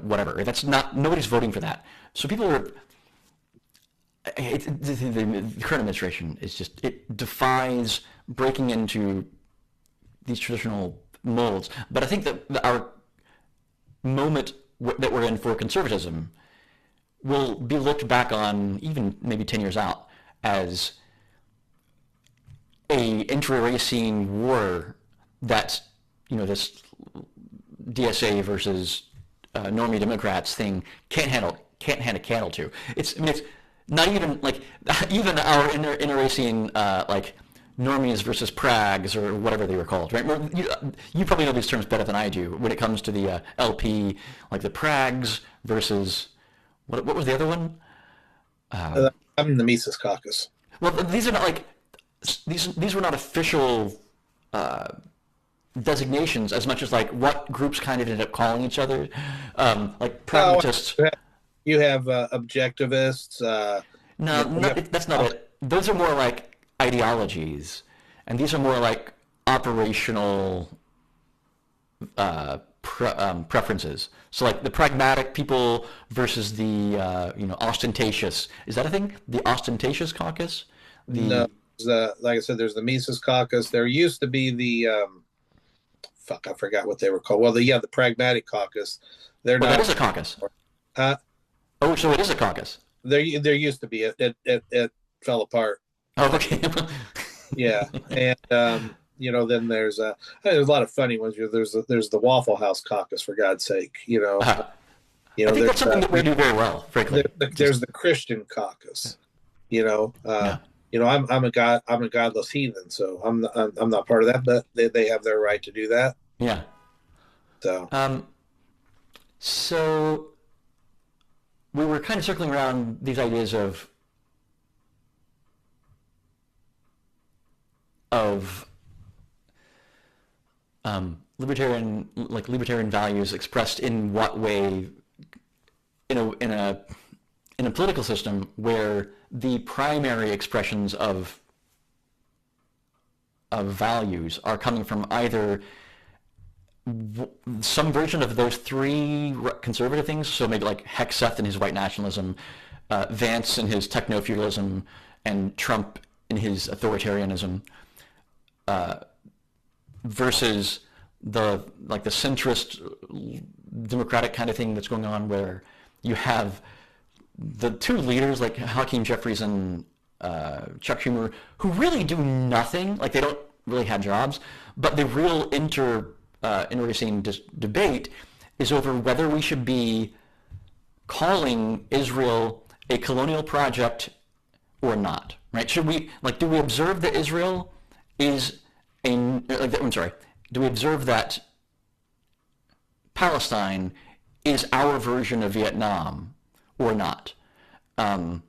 whatever. Nobody's voting for that. So people are. The current administration is it defies breaking into these traditional molds. But I think that our moment that we're in for conservatism will be looked back on even maybe 10 years out as a intra-racine war that this DSA versus normie Democrats thing can't hand a candle to. It's not even like even our inter-racine like normies versus prags or whatever they were called, right? You probably know these terms better than I do when it comes to the LP, like the prags versus what was the other one? I'm the Mises Caucus. Well, these are not like these were not official designations as much as like what groups kind of ended up calling each other, like pragmatists. You have objectivists. That's not it. Those are more like ideologies, and these are more like operational preferences. So like the pragmatic people versus the ostentatious. Is that a thing? The ostentatious caucus? No, like I said, there's the Mises Caucus. There used to be the I forgot what they were called. Well, the pragmatic caucus. That is a caucus. Oh, so it is a caucus. There used to be. It fell apart. Oh, okay. Yeah, and then there's a lot of funny ones. There's the Waffle House caucus, for God's sake. I think that's something that we do very well, frankly. There's the Christian caucus. Yeah. I'm a godless heathen, so I'm not part of that. But they have their right to do that. Yeah. So we were kind of circling around these ideas of libertarian values expressed in what way in a political system where the primary expressions of values are coming from either some version of those three conservative things, so maybe like Heckseth and his white nationalism, Vance in his techno-feudalism and Trump in his authoritarianism, versus the centrist democratic kind of thing that's going on, where you have the two leaders like Hakeem Jeffries and Chuck Schumer, who really do nothing. Like, they don't really have jobs, but the real internecine debate is over whether we should be calling Israel a colonial project or not, right? Should we, do we observe that Israel is do we observe that Palestine is our version of Vietnam or not? And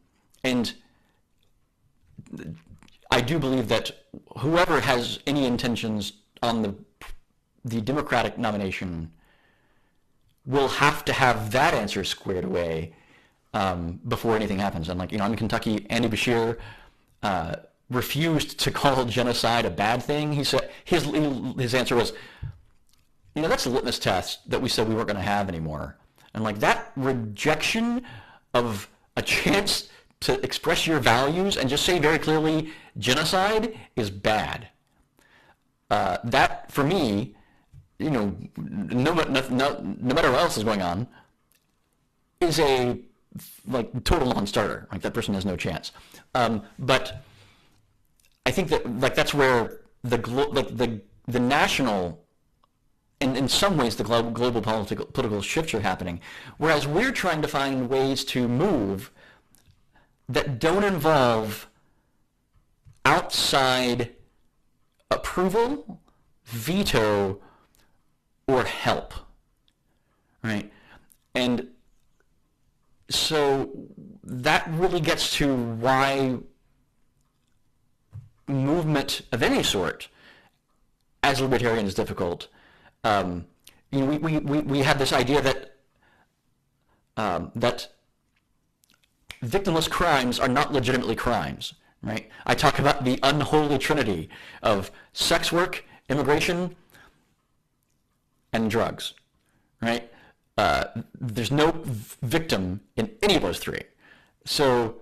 I do believe that whoever has any intentions on the Democratic nomination will have to have that answer squared away before anything happens. And I'm in Kentucky, Andy Bashir refused to call genocide a bad thing. He said his answer was, that's a litmus test that we said we weren't going to have anymore. And that rejection of a chance to express your values and just say very clearly genocide is bad. That, for me, no matter what else is going on, is a total non-starter. That person has no chance. But I think that that's where the national, and in some ways the global political shifts are happening. Whereas we're trying to find ways to move that don't involve outside approval, veto, or help, right? And so that really gets to why movement of any sort as a libertarian is difficult. We have this idea that victimless crimes are not legitimately crimes, right? I talk about the unholy trinity of sex work, immigration, and drugs, right? There's no victim in any of those three. So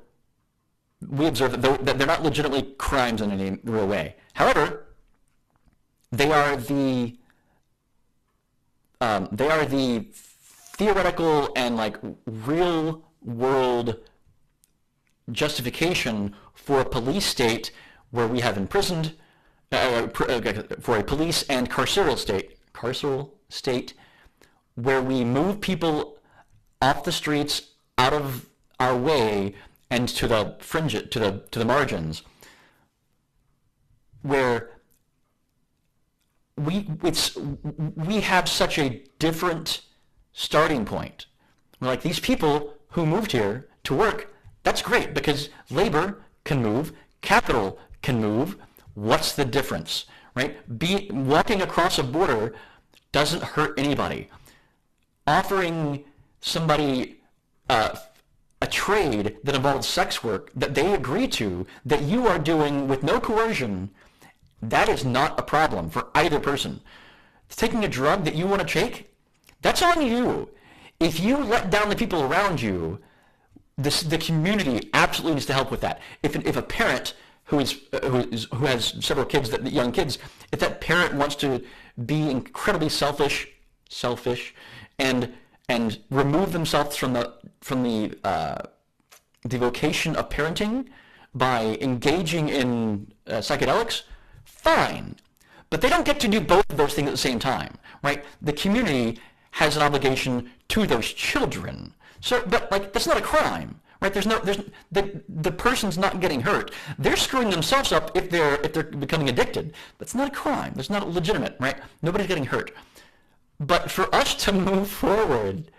we observe that they're not legitimately crimes in any real way. However, they are the theoretical and real world justification for a police state where we have imprisoned, for a police and carceral state where we move people off the streets, out of our way, and to the fringe, to the margins, where we have such a different starting point. We're these people who moved here to work, that's great because labor can move, capital can move. What's the difference, right? Walking across a border doesn't hurt anybody. Offering somebody a trade that involves sex work that they agree to, that you are doing with no coercion, that is not a problem for either person. Taking a drug that you want to take, that's on you. If you let down the people around you, the community absolutely needs to help with that. If a parent who has several kids, young kids, if that parent wants to be incredibly selfish, and remove themselves from the vocation of parenting by engaging in psychedelics, fine. But they don't get to do both of those things at the same time, right? The community has an obligation to those children. So, but that's not a crime, right? The person's not getting hurt. They're screwing themselves up if they're becoming addicted. That's not a crime. That's not legitimate, right? Nobody's getting hurt. But for us to move forward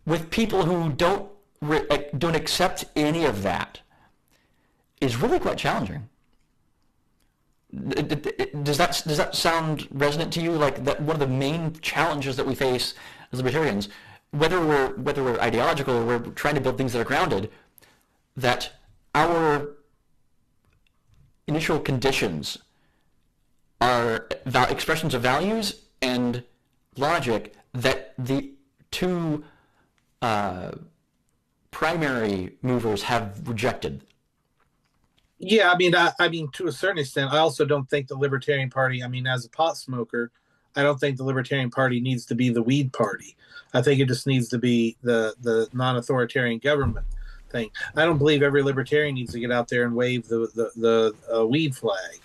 with people who don't accept any of that is really quite challenging. Does that sound resonant to you? That one of the main challenges that we face as libertarians, whether we're ideological or we're trying to build things that are grounded, that our initial conditions are expressions of values and logic that the two primary movers have rejected. Yeah, I mean, to a certain extent, I also don't think the Libertarian Party. I mean, as a pot smoker, I don't think the Libertarian Party needs to be the weed party. I think it just needs to be the non-authoritarian government thing. I don't believe every libertarian needs to get out there and wave the weed flag.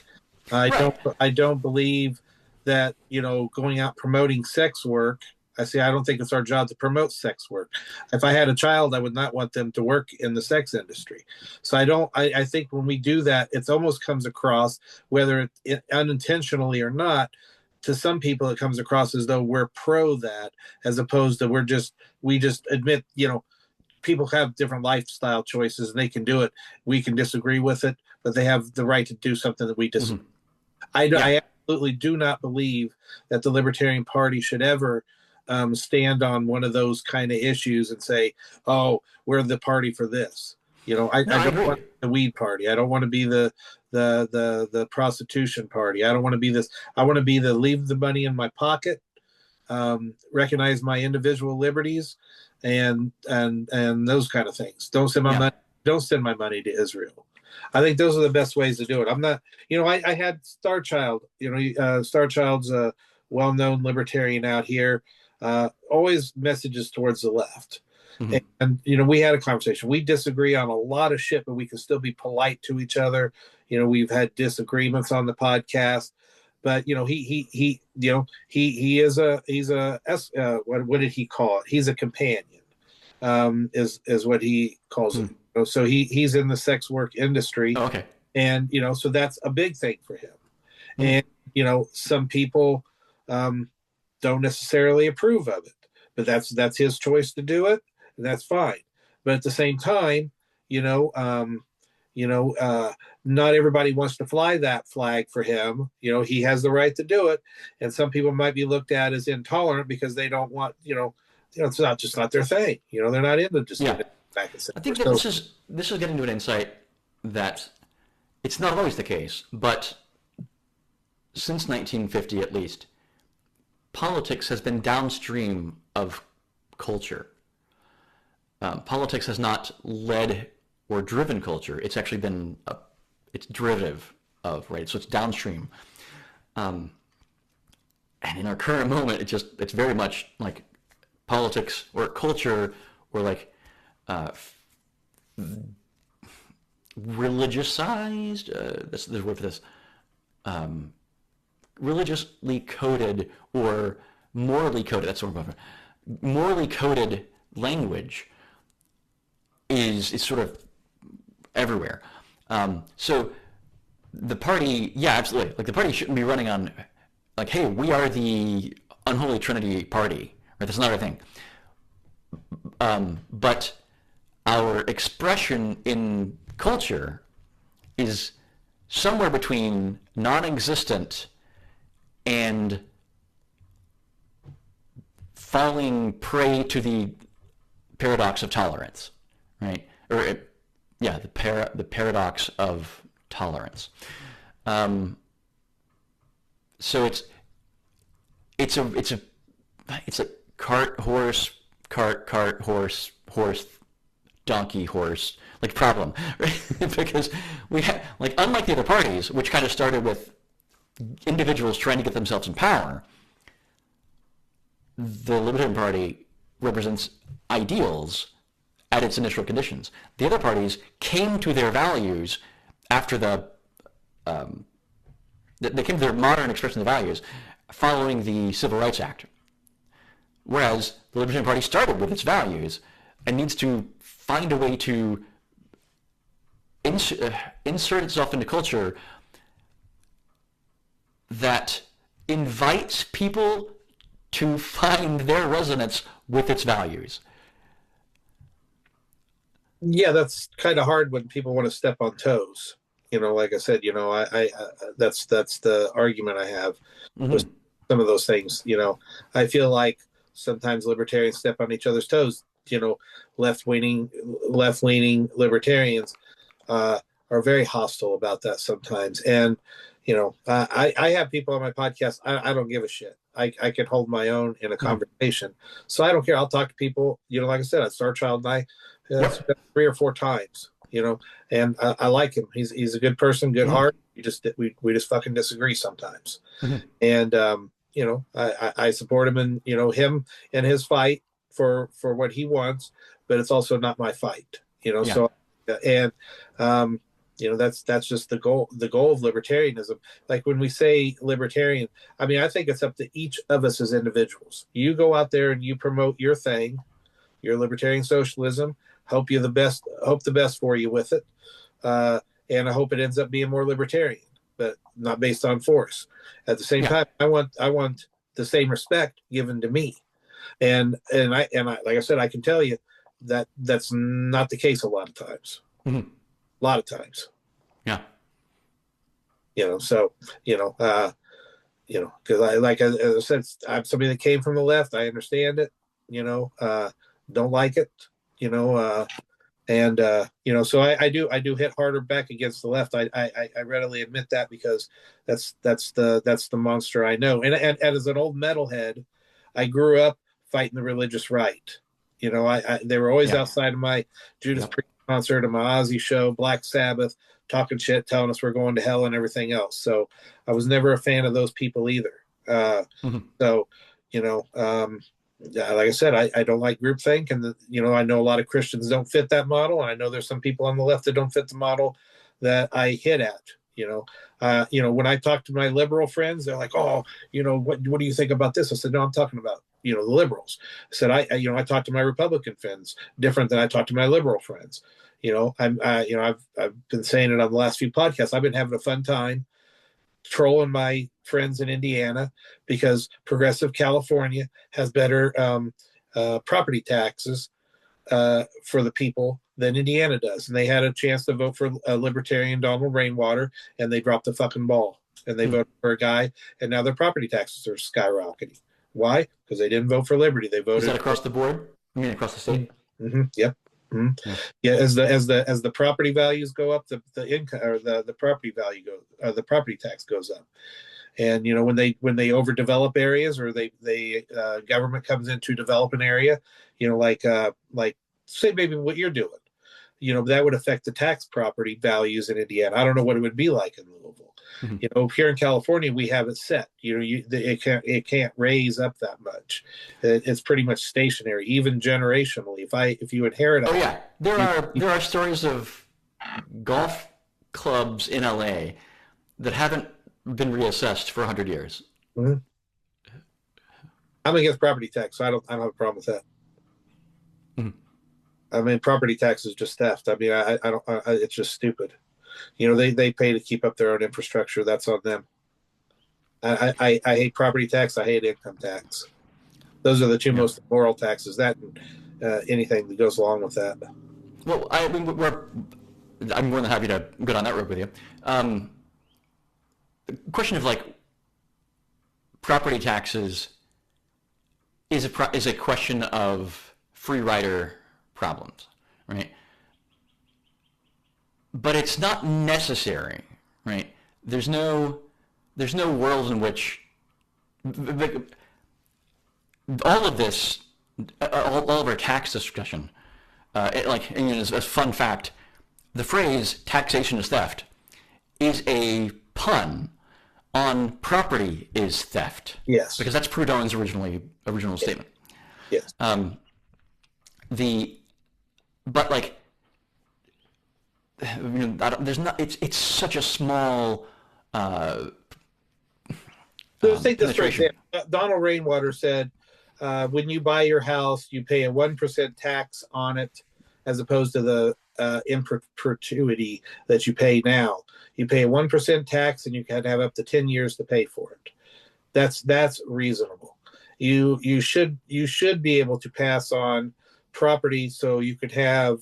I don't believe that, you know, going out promoting sex work. I don't think it's our job to promote sex work. If I had a child, I would not want them to work in the sex industry. So I think when we do that, it almost comes across, whether it unintentionally or not, to some people, it comes across as though we're pro that, as opposed to we just admit, you know, people have different lifestyle choices and they can do it. We can disagree with it, but they have the right to do something that we disagree. Mm-hmm. I absolutely do not believe that the Libertarian Party should ever stand on one of those kind of issues and say, "Oh, we're the party for this." You know, I don't want the weed party. I don't want to be the prostitution party. I don't want to be this. I want to be the leave the money in my pocket, recognize my individual liberties, and those kind of things. Don't send my money. Don't send my money to Israel. I think those are the best ways to do it. I'm not. You know, I had Star Child. You know, Star Child's a well-known libertarian out here. Always messages towards the left. Mm-hmm. And, you know, we had a conversation. We disagree on a lot of shit, but we can still be polite to each other. You know, we've had disagreements on the podcast, but, you know, he is what did he call it? He's a companion, is what he calls it. So he's in the sex work industry. Oh, okay. And, you know, so that's a big thing for him. Mm-hmm. And, you know, some people, don't necessarily approve of it, but that's his choice to do it, and that's fine. But at the same time, not everybody wants to fly that flag for him. You know, he has the right to do it, and some people might be looked at as intolerant because they don't want, it's not their thing. You know, they're not into just getting back and I think that this is getting to an insight that it's not always the case, but since 1950 at least, politics has been downstream of culture. Politics has not led or driven culture. It's actually been, it's derivative of, right? So it's downstream. And in our current moment, it's very much like politics or culture or like religiousized, there's a word for this, religiously coded or morally coded, that's what we're going for. Morally coded language is sort of everywhere. So the party, yeah, absolutely. Like the party shouldn't be running on like, hey, we are the unholy trinity party, right? That's another thing. But our expression in culture is somewhere between non-existent and falling prey to the paradox of tolerance, right? Or the paradox of tolerance. So it's a cart horse donkey horse like problem, right? Because we have, like, unlike the other parties, which kind of started with individuals trying to get themselves in power, the Libertarian Party represents ideals at its initial conditions. The other parties came to their values after they came to their modern expression of values following the Civil Rights Act. Whereas the Libertarian Party started with its values and needs to find a way to insert itself into culture that invites people to find their resonance with its values. Yeah, that's kind of hard when people want to step on toes. You know, like I said, I that's the argument I have with some of those things. You know, I feel like sometimes libertarians step on each other's toes. You know, left-leaning libertarians are very hostile about that sometimes. And, I have people on my podcast. I don't give a shit. I can hold my own in a conversation. So I don't care. I'll talk to people, like I said, Star Child and I That's Yep. 3 or 4 times, and I like him. He's a good person, good Mm-hmm. heart. We just fucking disagree sometimes, Mm-hmm. and I support him in him and his fight for what he wants, but it's also not my fight, Yeah. So and that's just the goal of libertarianism. Like when we say libertarian, I mean, I think it's up to each of us as individuals. You go out there and you promote your thing, your libertarian socialism. Hope the best for you with it, and I hope it ends up being more libertarian, but not based on force. At the same time, I want the same respect given to me, and I like I said, I can tell you that that's not the case a lot of times. Mm-hmm. A lot of times. Yeah. So because as I said, I'm somebody that came from the left. I understand it. Don't like it. So I do hit harder back against the left. I readily admit that, because that's the monster I know. And as an old metalhead, I grew up fighting the religious right. They were always outside of my Judas Priest concert and my Ozzy show, Black Sabbath, talking shit, telling us we're going to hell and everything else. So I was never a fan of those people either. So, like I said, I don't like groupthink, and I know a lot of Christians don't fit that model, and I know there's some people on the left that don't fit the model that I hit at. When I talk to my liberal friends, they're like, "Oh, what do you think about this?" I said, "No, I'm talking about the liberals." I said, I talk to my Republican friends different than I talk to my liberal friends. I've been saying it on the last few podcasts. I've been having a fun time trolling my friends in Indiana, because progressive California has better property taxes for the people than Indiana does. And they had a chance to vote for libertarian Donald Rainwater, and they dropped the fucking ball. And they voted for a guy, and now their property taxes are skyrocketing. Why? Because they didn't vote for liberty. They voted. Is that across the board? I mean, across the state? Mm-hmm. Yep. Mm-hmm. Yeah. As the property values go up, the income, or the property value the property tax goes up. And when they overdevelop areas, or they government comes in to develop an area, like say maybe what you're doing, that would affect the tax property values in Indiana. I don't know what it would be like in Louisville. Mm-hmm. Here in California, we have it set. It can't raise up that much. It's pretty much stationary, even generationally. If you inherit, there are stories of golf clubs in LA that haven't been reassessed for 100 years. Mm-hmm. I'm against property tax, so I don't have a problem with that. Mm-hmm. I mean, property tax is just theft. I mean, I don't. It's just stupid. They pay to keep up their own infrastructure. That's on them. I hate property tax. I hate income tax. Those are the two most immoral taxes. That and anything that goes along with that. Well, I'm more than happy to go down that road with you. The question of property taxes is a question of free rider problems, right? But it's not necessary, right? There's no world in which all of this, all of our tax discussion, as a fun fact, the phrase "taxation is theft" is a pun on "property is theft." Yes, because that's Proudhon's original statement. Yes. There's not. It's such a small. So take this for example. Donald Rainwater said, when you buy your house, you pay a 1% tax on it, as opposed to the in perpetuity that you pay now. You pay a 1% tax, and you can have up to 10 years to pay for it. That's reasonable. You should be able to pass on property so you could have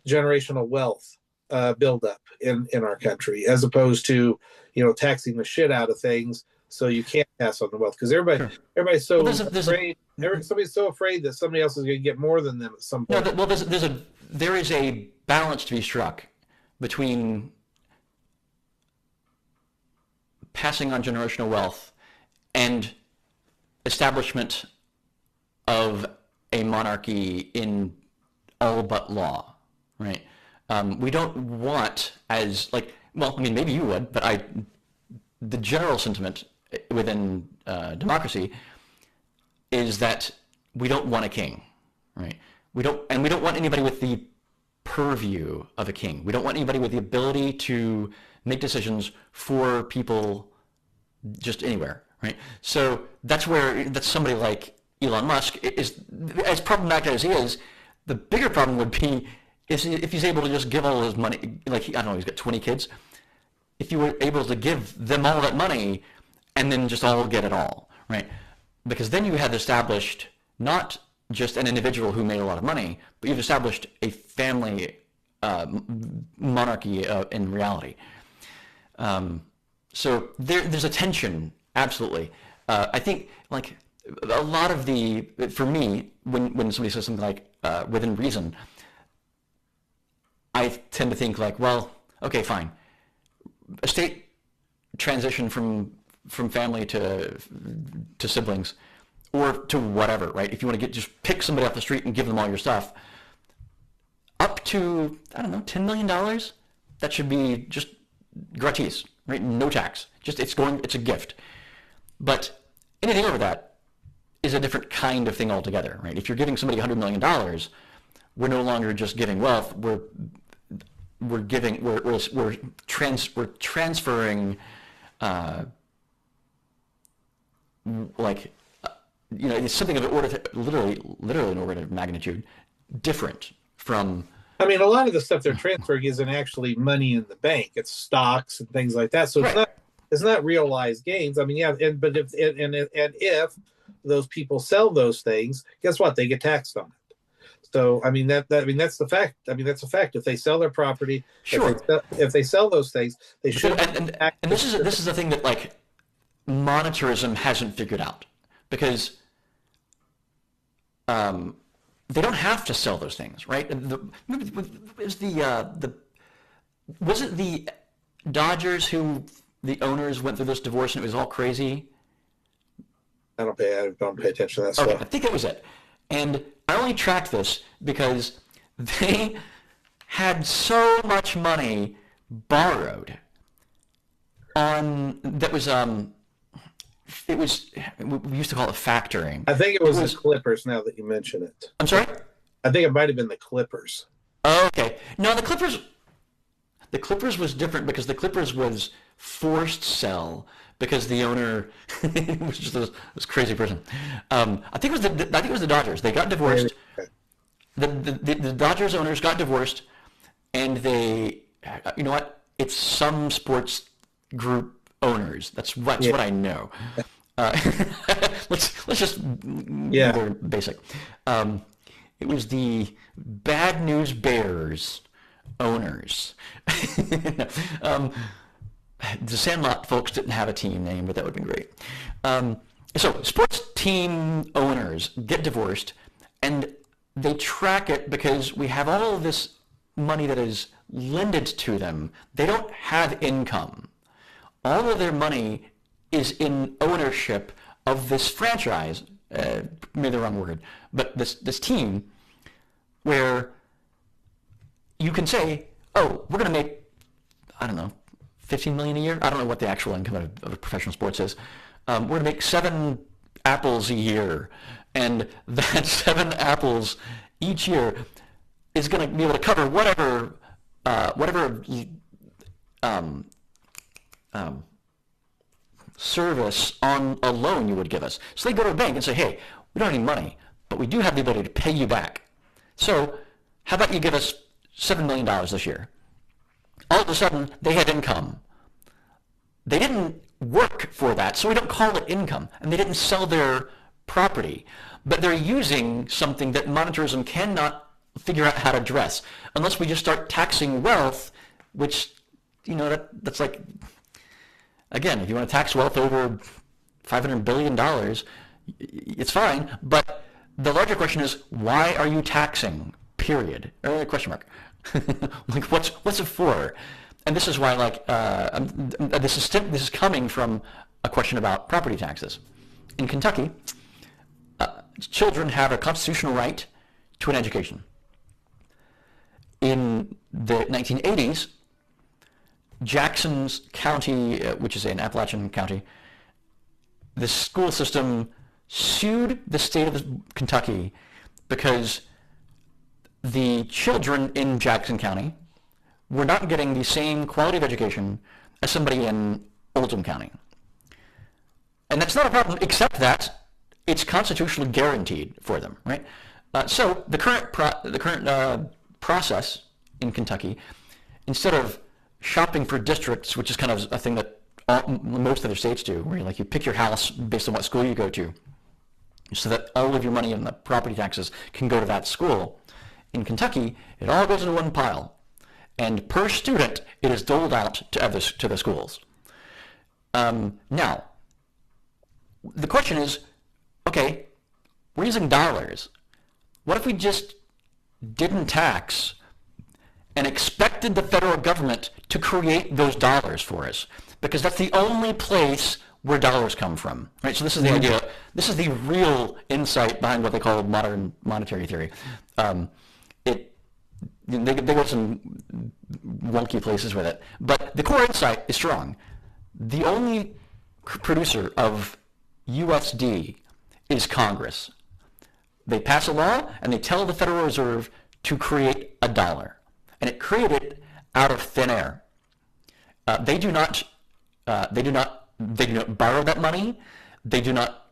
generational wealth build up in our country, as opposed to taxing the shit out of things so you can't pass on the wealth, because everybody's so afraid. Somebody's so afraid that somebody else is going to get more than them at some point. No, there is a balance to be struck between passing on generational wealth and establishment of a monarchy in all but law, right? We don't want maybe you would, but the general sentiment within democracy is that we don't want a king, right? We don't want anybody with the purview of a king. We don't want anybody with the ability to make decisions for people just anywhere, right? So that's somebody like Elon Musk is, as problematic as he is. The bigger problem would be if he's able to just give all his money, I don't know, he's got 20 kids. If you were able to give them all that money and then just all get it all, right? Because then you had established not just an individual who made a lot of money, but you've established a family monarchy in reality. So there's a tension, absolutely. I think a lot of for me, when somebody says something like within reason, I tend to think well, okay, fine. Estate transition from family to siblings or to whatever, right? If you want to just pick somebody off the street and give them all your stuff, up to, I don't know, $10 million, that should be just gratis, right? No tax. Just it's a gift. But anything over that is a different kind of thing altogether, right? If you're giving somebody $100 million, we're no longer just giving wealth. We're transferring it's something of an order, literally an order of magnitude different from. I mean, a lot of the stuff they're transferring isn't actually money in the bank; it's stocks and things like that. So right. It's not realized gains. I mean, yeah, but if those people sell those things, guess what? They get taxed on it. So I mean that's the fact. I mean that's a fact. If they sell their property, sure. If they sell those things, they should. And this is the thing that monetarism hasn't figured out, because they don't have to sell those things, right? Was it the Dodgers who the owners went through this divorce and it was all crazy? I don't pay attention to that stuff. Okay, I think it was it. And I only tracked this because they had so much money borrowed we used to call it factoring. I think it was the Clippers, now that you mention it. I'm sorry? I think it might have been the Clippers. Oh, okay. No, the Clippers was different because the Clippers was forced sell because the owner was just this crazy person. I think it was the Dodgers. They got divorced. The Dodgers owners got divorced, and they, you know what? It's some sports group owners. That's what I know. Let's just be more basic. It was the Bad News Bears owners. The Sandlot folks didn't have a team name, but that would have been great. So sports team owners get divorced, and they track it because we have all of this money that is lended to them. They don't have income. All of their money is in ownership of this franchise, maybe the wrong word, but this team where you can say, oh, we're going to make, I don't know, $15 million a year? I don't know what the actual income of professional sports is. We're going to make 7 apples a year, and that 7 apples each year is going to be able to cover whatever service on a loan you would give us. So they go to a bank and say, hey, we don't have any money, but we do have the ability to pay you back. So how about you give us $7 million this year? All of a sudden, they had income. They didn't work for that, so we don't call it income. And they didn't sell their property. But they're using something that monetarism cannot figure out how to address, unless we just start taxing wealth, which, that's like, again, if you want to tax wealth over $500 billion, it's fine. But the larger question is, why are you taxing? Period. Or question mark. What's it for? And this is why, this is coming from a question about property taxes. In Kentucky, children have a constitutional right to an education. in the 1980s, Jackson's County, which is in Appalachian County, the school system sued the state of Kentucky because the children in Jackson County were not getting the same quality of education as somebody in Oldham County. And that's not a problem, except that it's constitutionally guaranteed for them, right? So the current process in Kentucky, instead of shopping for districts, which is kind of a thing that most other states do, where you pick your house based on what school you go to, so that all of your money and the property taxes can go to that school. In Kentucky, it all goes into one pile, and per student, it is doled out to the schools. Now, the question is, okay, we're using dollars. What if we just didn't tax and expected the federal government to create those dollars for us? Because that's the only place where dollars come from, right? So this is the idea. This is the real insight behind what they call modern monetary theory. They go some wonky places with it, but the core insight is strong. The only producer of USD is Congress. They pass a law and they tell the Federal Reserve to create a dollar, and it created out of thin air. They do not borrow that money. They do not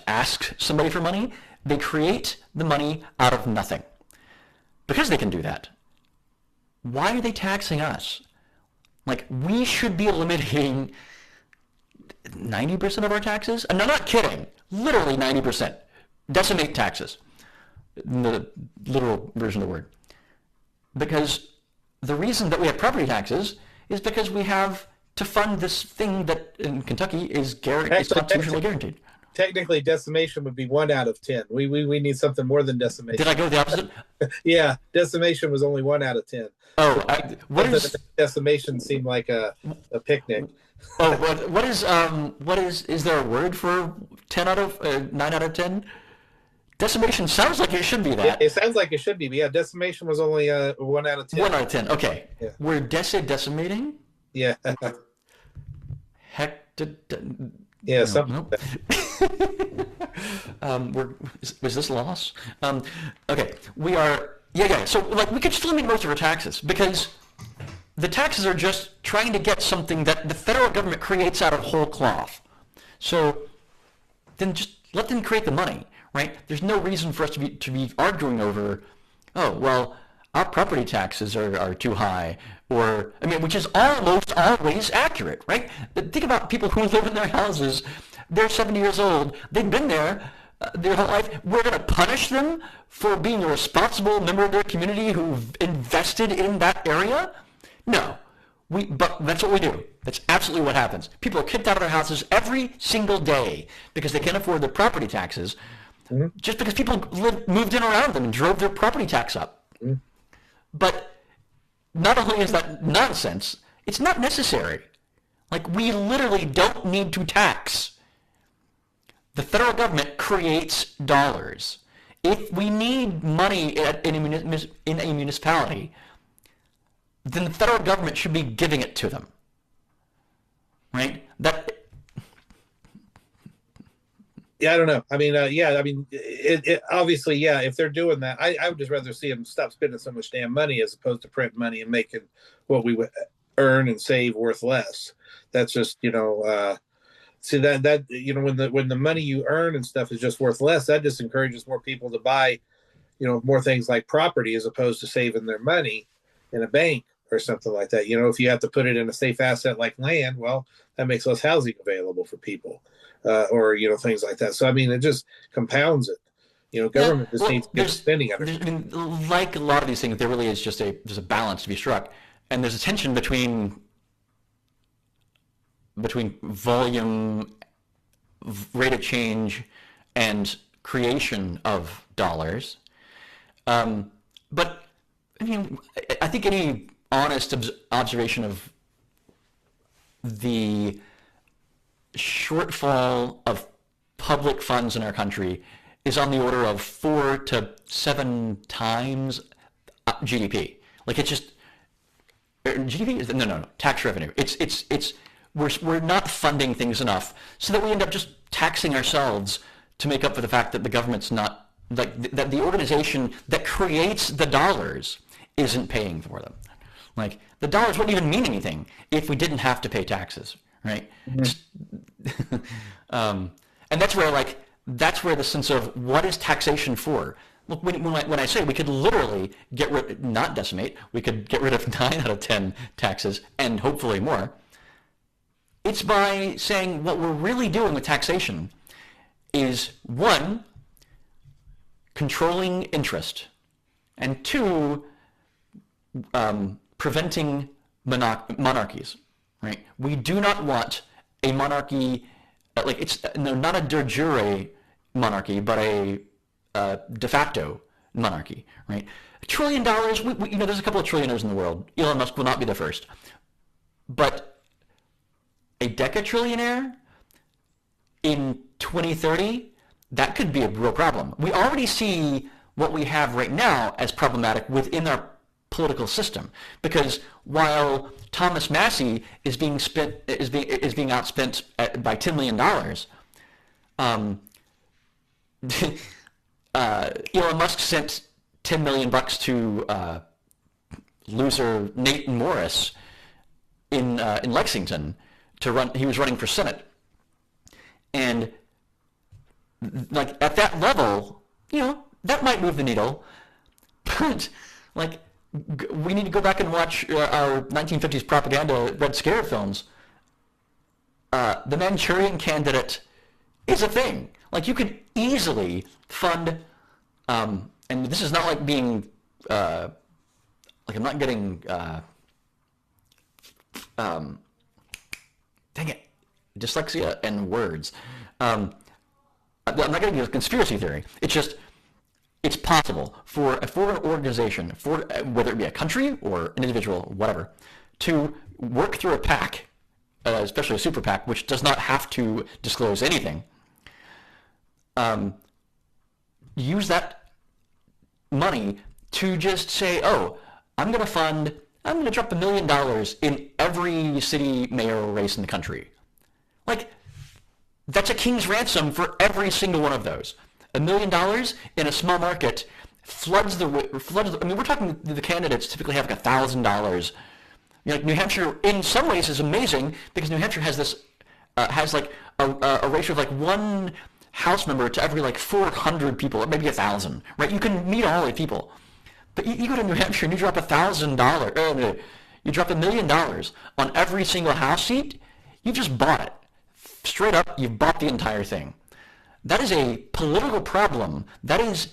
ask somebody for money. They create the money out of nothing. Because they can do that, why are they taxing us? We should be eliminating 90% of our taxes? And I'm not kidding. Literally 90%. Decimate taxes. The literal version of the word. Because the reason that we have property taxes is because we have to fund this thing that in Kentucky is constitutionally guaranteed. Technically, decimation would be 1 out of 10. We need something more than decimation. Did I go the opposite? Yeah, decimation was only 1 out of 10. Oh, decimation seemed like a picnic. Oh, what is there a word for 9 out of 10? Decimation sounds like it should be that. It sounds like it should be, but yeah, decimation was only 1 out of 10. 1 out of 10, okay. Yeah. We're decimating? Yeah. Yeah, no, something. Was this loss? Okay, we are. Yeah. So we could just eliminate most of our taxes because the taxes are just trying to get something that the federal government creates out of whole cloth. So then just let them create the money, right? There's no reason for us to be arguing over, oh well, our property taxes are too high, which is almost always accurate, right? But think about people who live in their houses. They're 70 years old. They've been there their whole life. We're going to punish them for being a responsible member of their community who've invested in that area? No. But that's what we do. That's absolutely what happens. People are kicked out of their houses every single day because they can't afford their property taxes, just because people moved in around them and drove their property tax up. Mm-hmm. But not only is that nonsense, it's not necessary. We literally don't need to tax. The federal government creates dollars. If we need money in a municipality, then the federal government should be giving it to them. Right? Yeah, I don't know. It obviously, yeah, if they're doing that, I would just rather see them stop spending so much damn money as opposed to print money and making what we would earn and save worth less. That's just, see that when the money you earn and stuff is just worth less, that just encourages more people to buy, more things like property as opposed to saving their money in a bank or something like that. If you have to put it in a safe asset like land, well, that makes less housing available for people. Or things like that. So it just compounds it. Government just needs to get spending on it. Like a lot of these things, there really is just there's a balance to be struck, and there's a tension between volume, rate of change, and creation of dollars. But I think any honest observation of the shortfall of public funds in our country is on the order of 4 to 7 times not GDP. Like it's just GDP is no tax revenue. We're not funding things enough so that we end up just taxing ourselves to make up for the fact that the government's not that the organization that creates the dollars isn't paying for them. Like the dollars wouldn't even mean anything if we didn't have to pay taxes, right? Mm-hmm. And that's where the sense of what is taxation for? Look, when I say we could literally not decimate, we could get rid of 9 out of 10 taxes and hopefully more. It's by saying what we're really doing with taxation is 1, controlling interest, and 2, preventing monarchies, right? We do not want a monarchy, not a de jure monarchy, but a de facto monarchy, right? $1 trillion, there's a couple of trillionaires in the world. Elon Musk will not be the first. But a decatrillionaire in 2030, that could be a real problem. We already see what we have right now as problematic within our political system, because while Thomas Massey is being outspent by $10 million, Elon Musk sent $10 million to loser Nate Morris in Lexington to run. He was running for Senate, and like at that level, that might move the needle, but like we need to go back and watch our 1950s propaganda Red Scare films. The Manchurian Candidate is a thing. Like you could easily fund, and this is not like being, I'm not getting, dang it, dyslexia and words. I'm not getting a conspiracy theory. It's possible for an organization, whether it be a country or an individual, whatever, to work through a PAC, especially a super PAC, which does not have to disclose anything. Use that money to just say, I'm going to drop $1 million in every city mayoral race in the country. Like, that's a king's ransom for every single one of those. $1 million in a small market floods the. I mean, we're talking the candidates typically have like $1,000. New Hampshire, in some ways, is amazing because New Hampshire has this has like a ratio of like one House member to every like 400 people, or maybe 1,000. Right? You can meet all the people, but you go to New Hampshire and you drop $1,000. You drop $1 million on every single House seat. You've just bought it. Straight up, you've bought the entire thing. That is a political problem. That is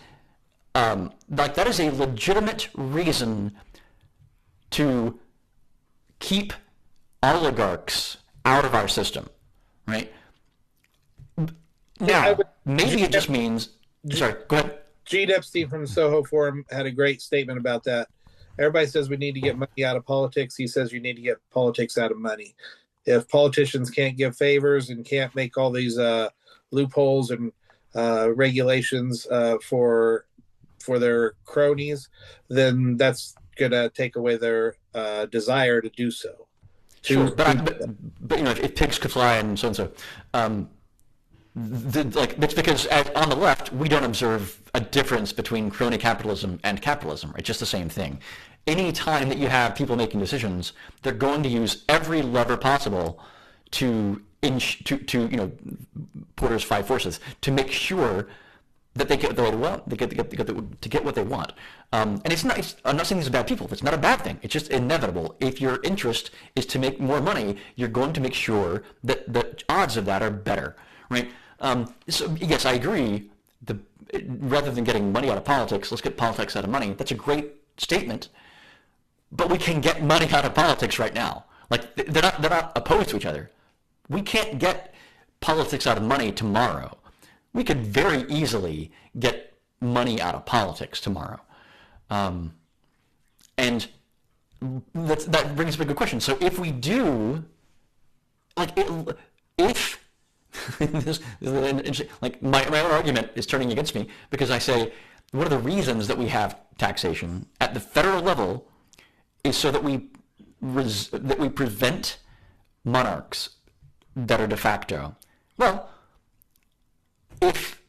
that is a legitimate reason to keep oligarchs out of our system, right? Now, maybe it just means. Sorry, go ahead. Gene Epstein from the Soho Forum had a great statement about that. Everybody says we need to get money out of politics. He says you need to get politics out of money. If politicians can't give favors and can't make all these loopholes and regulations for their cronies, then that's gonna take away their desire to do so. Sure, but if pigs could fly and so and so, that's because on the left we don't observe a difference between crony capitalism and capitalism. It's just the same thing. Any time that you have people making decisions, they're going to use every lever possible to Porter's 5 forces to make sure that they get what they want. They get what they want. And it's not. I'm not saying these are bad people. It's not a bad thing. It's just inevitable. If your interest is to make more money, you're going to make sure that the odds of that are better, right? So yes, I agree. Rather than getting money out of politics, let's get politics out of money. That's a great statement. But we can get money out of politics right now. Like they're not opposed to each other. We can't get politics out of money tomorrow. We could very easily get money out of politics tomorrow. And that brings up a good question. So if we do, if my own argument is turning against me because I say one of the reasons that we have taxation at the federal level is so that we prevent monarchs that are de facto. Well, if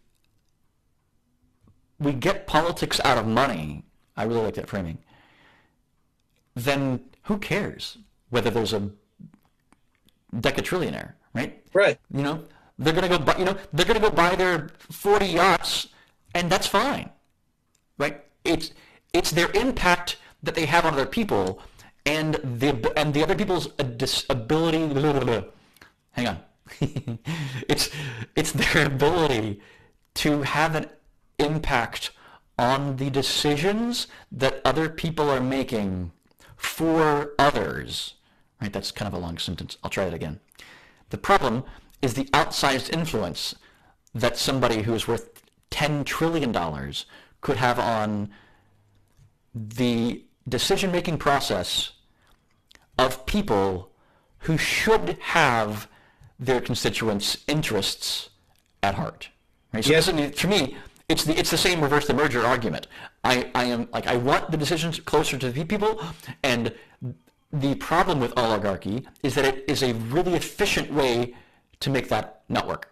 we get politics out of money, I really like that framing, then who cares whether there's a decatrillionaire, right? Right. They're gonna go buy their 40 yachts, and that's fine, right? It's their impact that they have on other people, and the other people's ability. Hang on. it's their ability to have an impact on the decisions that other people are making for others. Right? That's kind of a long sentence. I'll try it again. The problem is the outsized influence that somebody who is worth $10 trillion could have on the decision-making process of people who should have their constituents' interests at heart. Right? So yes. To me, it's the same reverse the merger argument. I want the decisions closer to the people, and the problem with oligarchy is that it is a really efficient way to make that not work.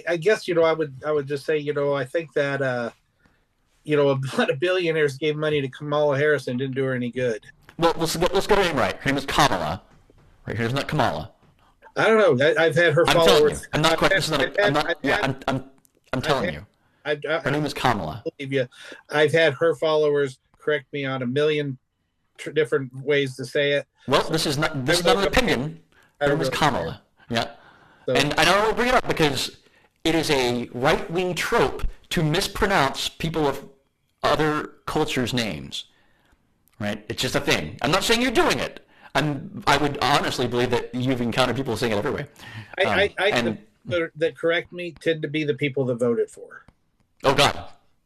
I guess I would just say I think that a lot of billionaires gave money to Kamala Harris and didn't do her any good. Well, let's get her name right. Her name is Kamala. Right? Her name's not Kamala. I don't know. I've had her followers. I'm not quite. I'm telling you. Her name is Kamala. I believe you. I've had her followers correct me on a million different ways to say it. Well, this is not an opinion. Her name is Kamala. Yeah. So, and I don't want to bring it up because it is a right-wing trope to mispronounce people of other cultures' names. Right? It's just a thing. I'm not saying you're doing it. I would honestly believe that you've encountered people saying it everywhere. That correct me tend to be the people that voted for. Oh God!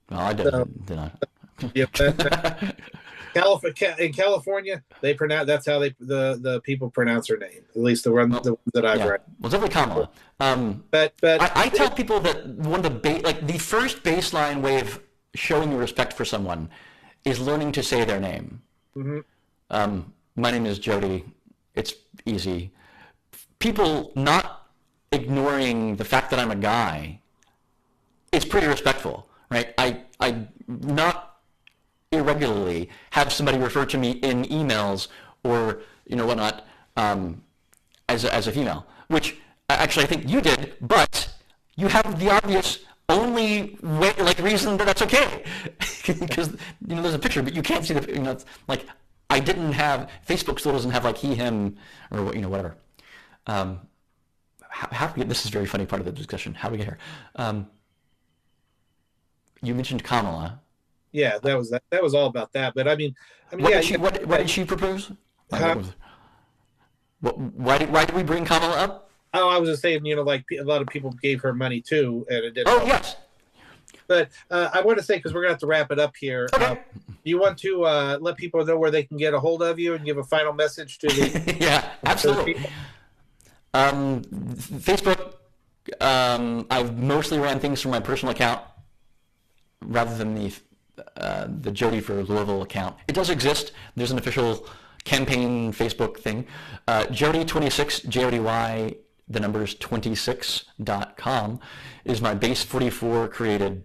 Well, I didn't. Did I? In California, they pronounce. That's how the people pronounce her name. At least the one that I've read. Well, definitely Kamala. But I tell people that one of the first baseline way of showing your respect for someone is learning to say their name. Mm-hmm. My name is Jody. It's easy. People not ignoring the fact that I'm a guy is pretty respectful, right? I not irregularly have somebody refer to me in emails or whatnot as a female, which actually I think you did, but you have the obvious only way, reason that that's okay, because there's a picture, but you can't see the I didn't have Facebook still doesn't have he, him, or whatever. How do we get, this is a very funny part of the discussion. How do we get here? You mentioned Kamala. Yeah, that was all about that. But what did she propose? Why did we bring Kamala up? Oh, I was just saying, a lot of people gave her money too, and it didn't. Oh, yes. But I want to say, because we're going to have to wrap it up here. Okay. Do you want to let people know where they can get a hold of you and give a final message to the yeah, absolutely. Facebook, I've mostly ran things from my personal account rather than the Jody for Louisville account. It does exist. There's an official campaign Facebook thing. Jody26, Jody, the numbers 26.com is my base 44 created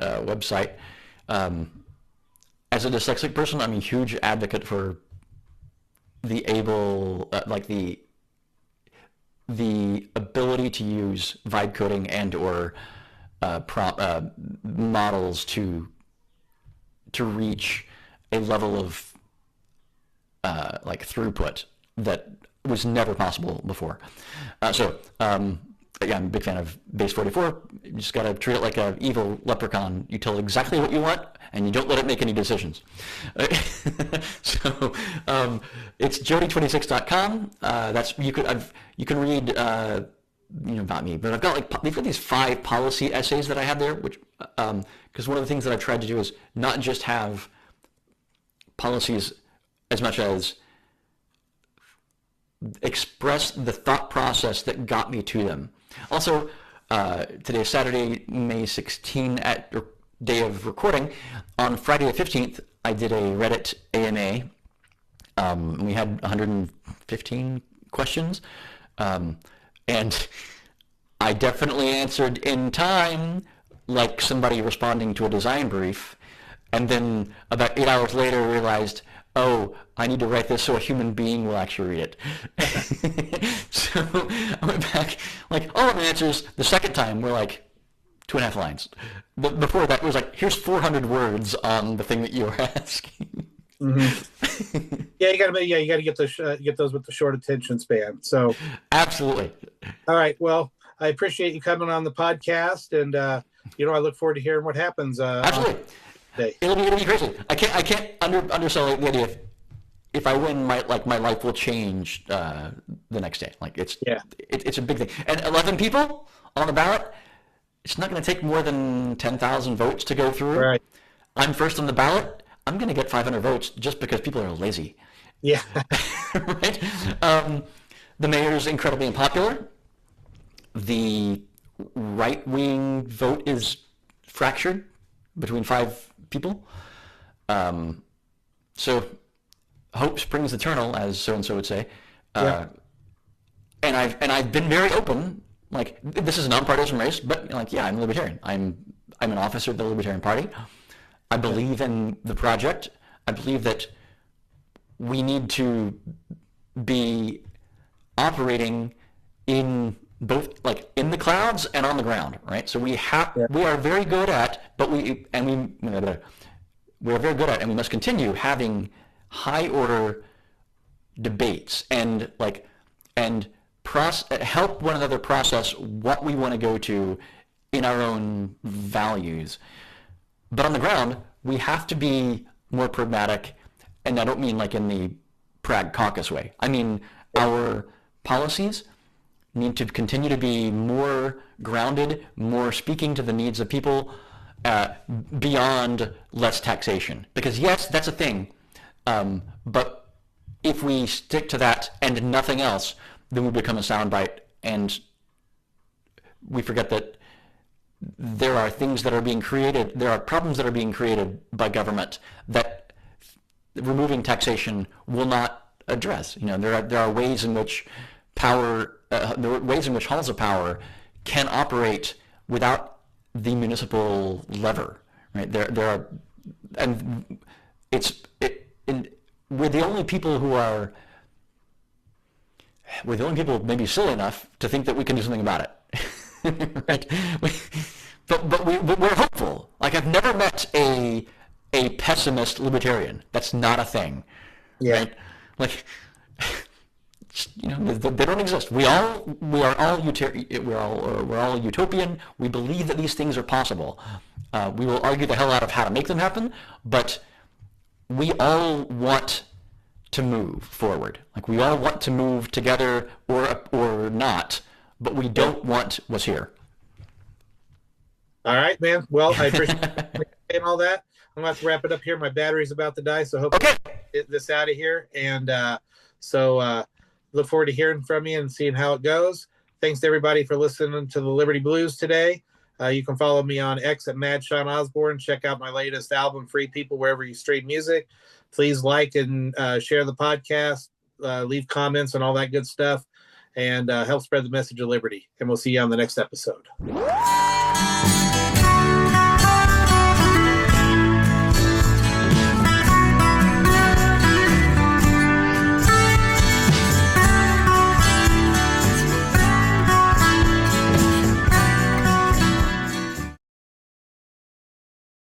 website. As a dyslexic person, I'm a huge advocate for the the ability to use vibe coding and or models to reach a level of throughput that was never possible before. Yeah, I'm a big fan of base 44. You just got to treat it like an evil leprechaun. You tell it exactly what you want, and you don't let it make any decisions. So it's jody26.com. That's you can read about me, but I've got they've got these 5 policy essays that I have there, which because one of the things that I've tried to do is not just have policies as much as express the thought process that got me to them. Also, Today is Saturday, May 16, at day of recording. On Friday the 15th, I did a Reddit AMA. We had 115 questions, and I definitely answered in time, like somebody responding to a design brief, and then about 8 hours later realized, oh, I need to write this so a human being will actually read it. So I went back, like, all of the answers the second time were like 2.5 lines. Before that, it was like, here's 400 words on the thing that you were asking. Mm-hmm. Yeah, you gotta get those with the short attention span. So absolutely. All right. Well, I appreciate you coming on the podcast, and I look forward to hearing what happens. Absolutely. It'll be crazy. I can't undersell the idea if I win, my life will change the next day. Like it's a big thing. And 11 people on the ballot. It's not going to take more than 10,000 votes to go through. Right. I'm first on the ballot. I'm going to get 500 votes just because people are lazy. Yeah. Right. The mayor's incredibly unpopular. The right-wing vote is fractured between 5 people. So hope springs eternal, as so-and-so would say. And I've been very open. Like, this is a nonpartisan race, but like, yeah, I'm a libertarian. I'm an officer of the Libertarian Party. I believe in the project. I believe that we need to be operating in both, like, in the clouds and on the ground, right? So we are very good at, we are very good at, and we must continue having high order debates and help one another process what we want to go to in our own values. But on the ground, we have to be more pragmatic, and I don't mean like in the Prague Caucus way. I mean, our policies need to continue to be more grounded, more speaking to the needs of people, beyond less taxation. Because yes, that's a thing, but if we stick to that and nothing else, then we become a soundbite, and we forget that there are things that are being created, there are problems that are being created by government that removing taxation will not address. There are ways in which halls of power can operate without the municipal lever, right? We're the only people maybe silly enough to think that we can do something about it. Right? But we're hopeful. Like, I've never met a pessimist libertarian. That's not a thing. Yeah. Right? Like, they don't exist. We're all utopian. We believe that these things are possible. We will argue the hell out of how to make them happen, but we all want to move forward. Like, we all want to move together or not, but we don't want what's here. All right, man. Well, I appreciate saying all that. I'm going to have to wrap it up here. My battery's about to die, so hopefully get this out of here. And look forward to hearing from you and seeing how it goes. Thanks to everybody for listening to the Liberty Blues today. You can follow me on X at Mad Sean Osborne. Check out my latest album, Free People, wherever you stream music. Please like and share the podcast, leave comments and all that good stuff, and help spread the message of liberty. And we'll see you on the next episode.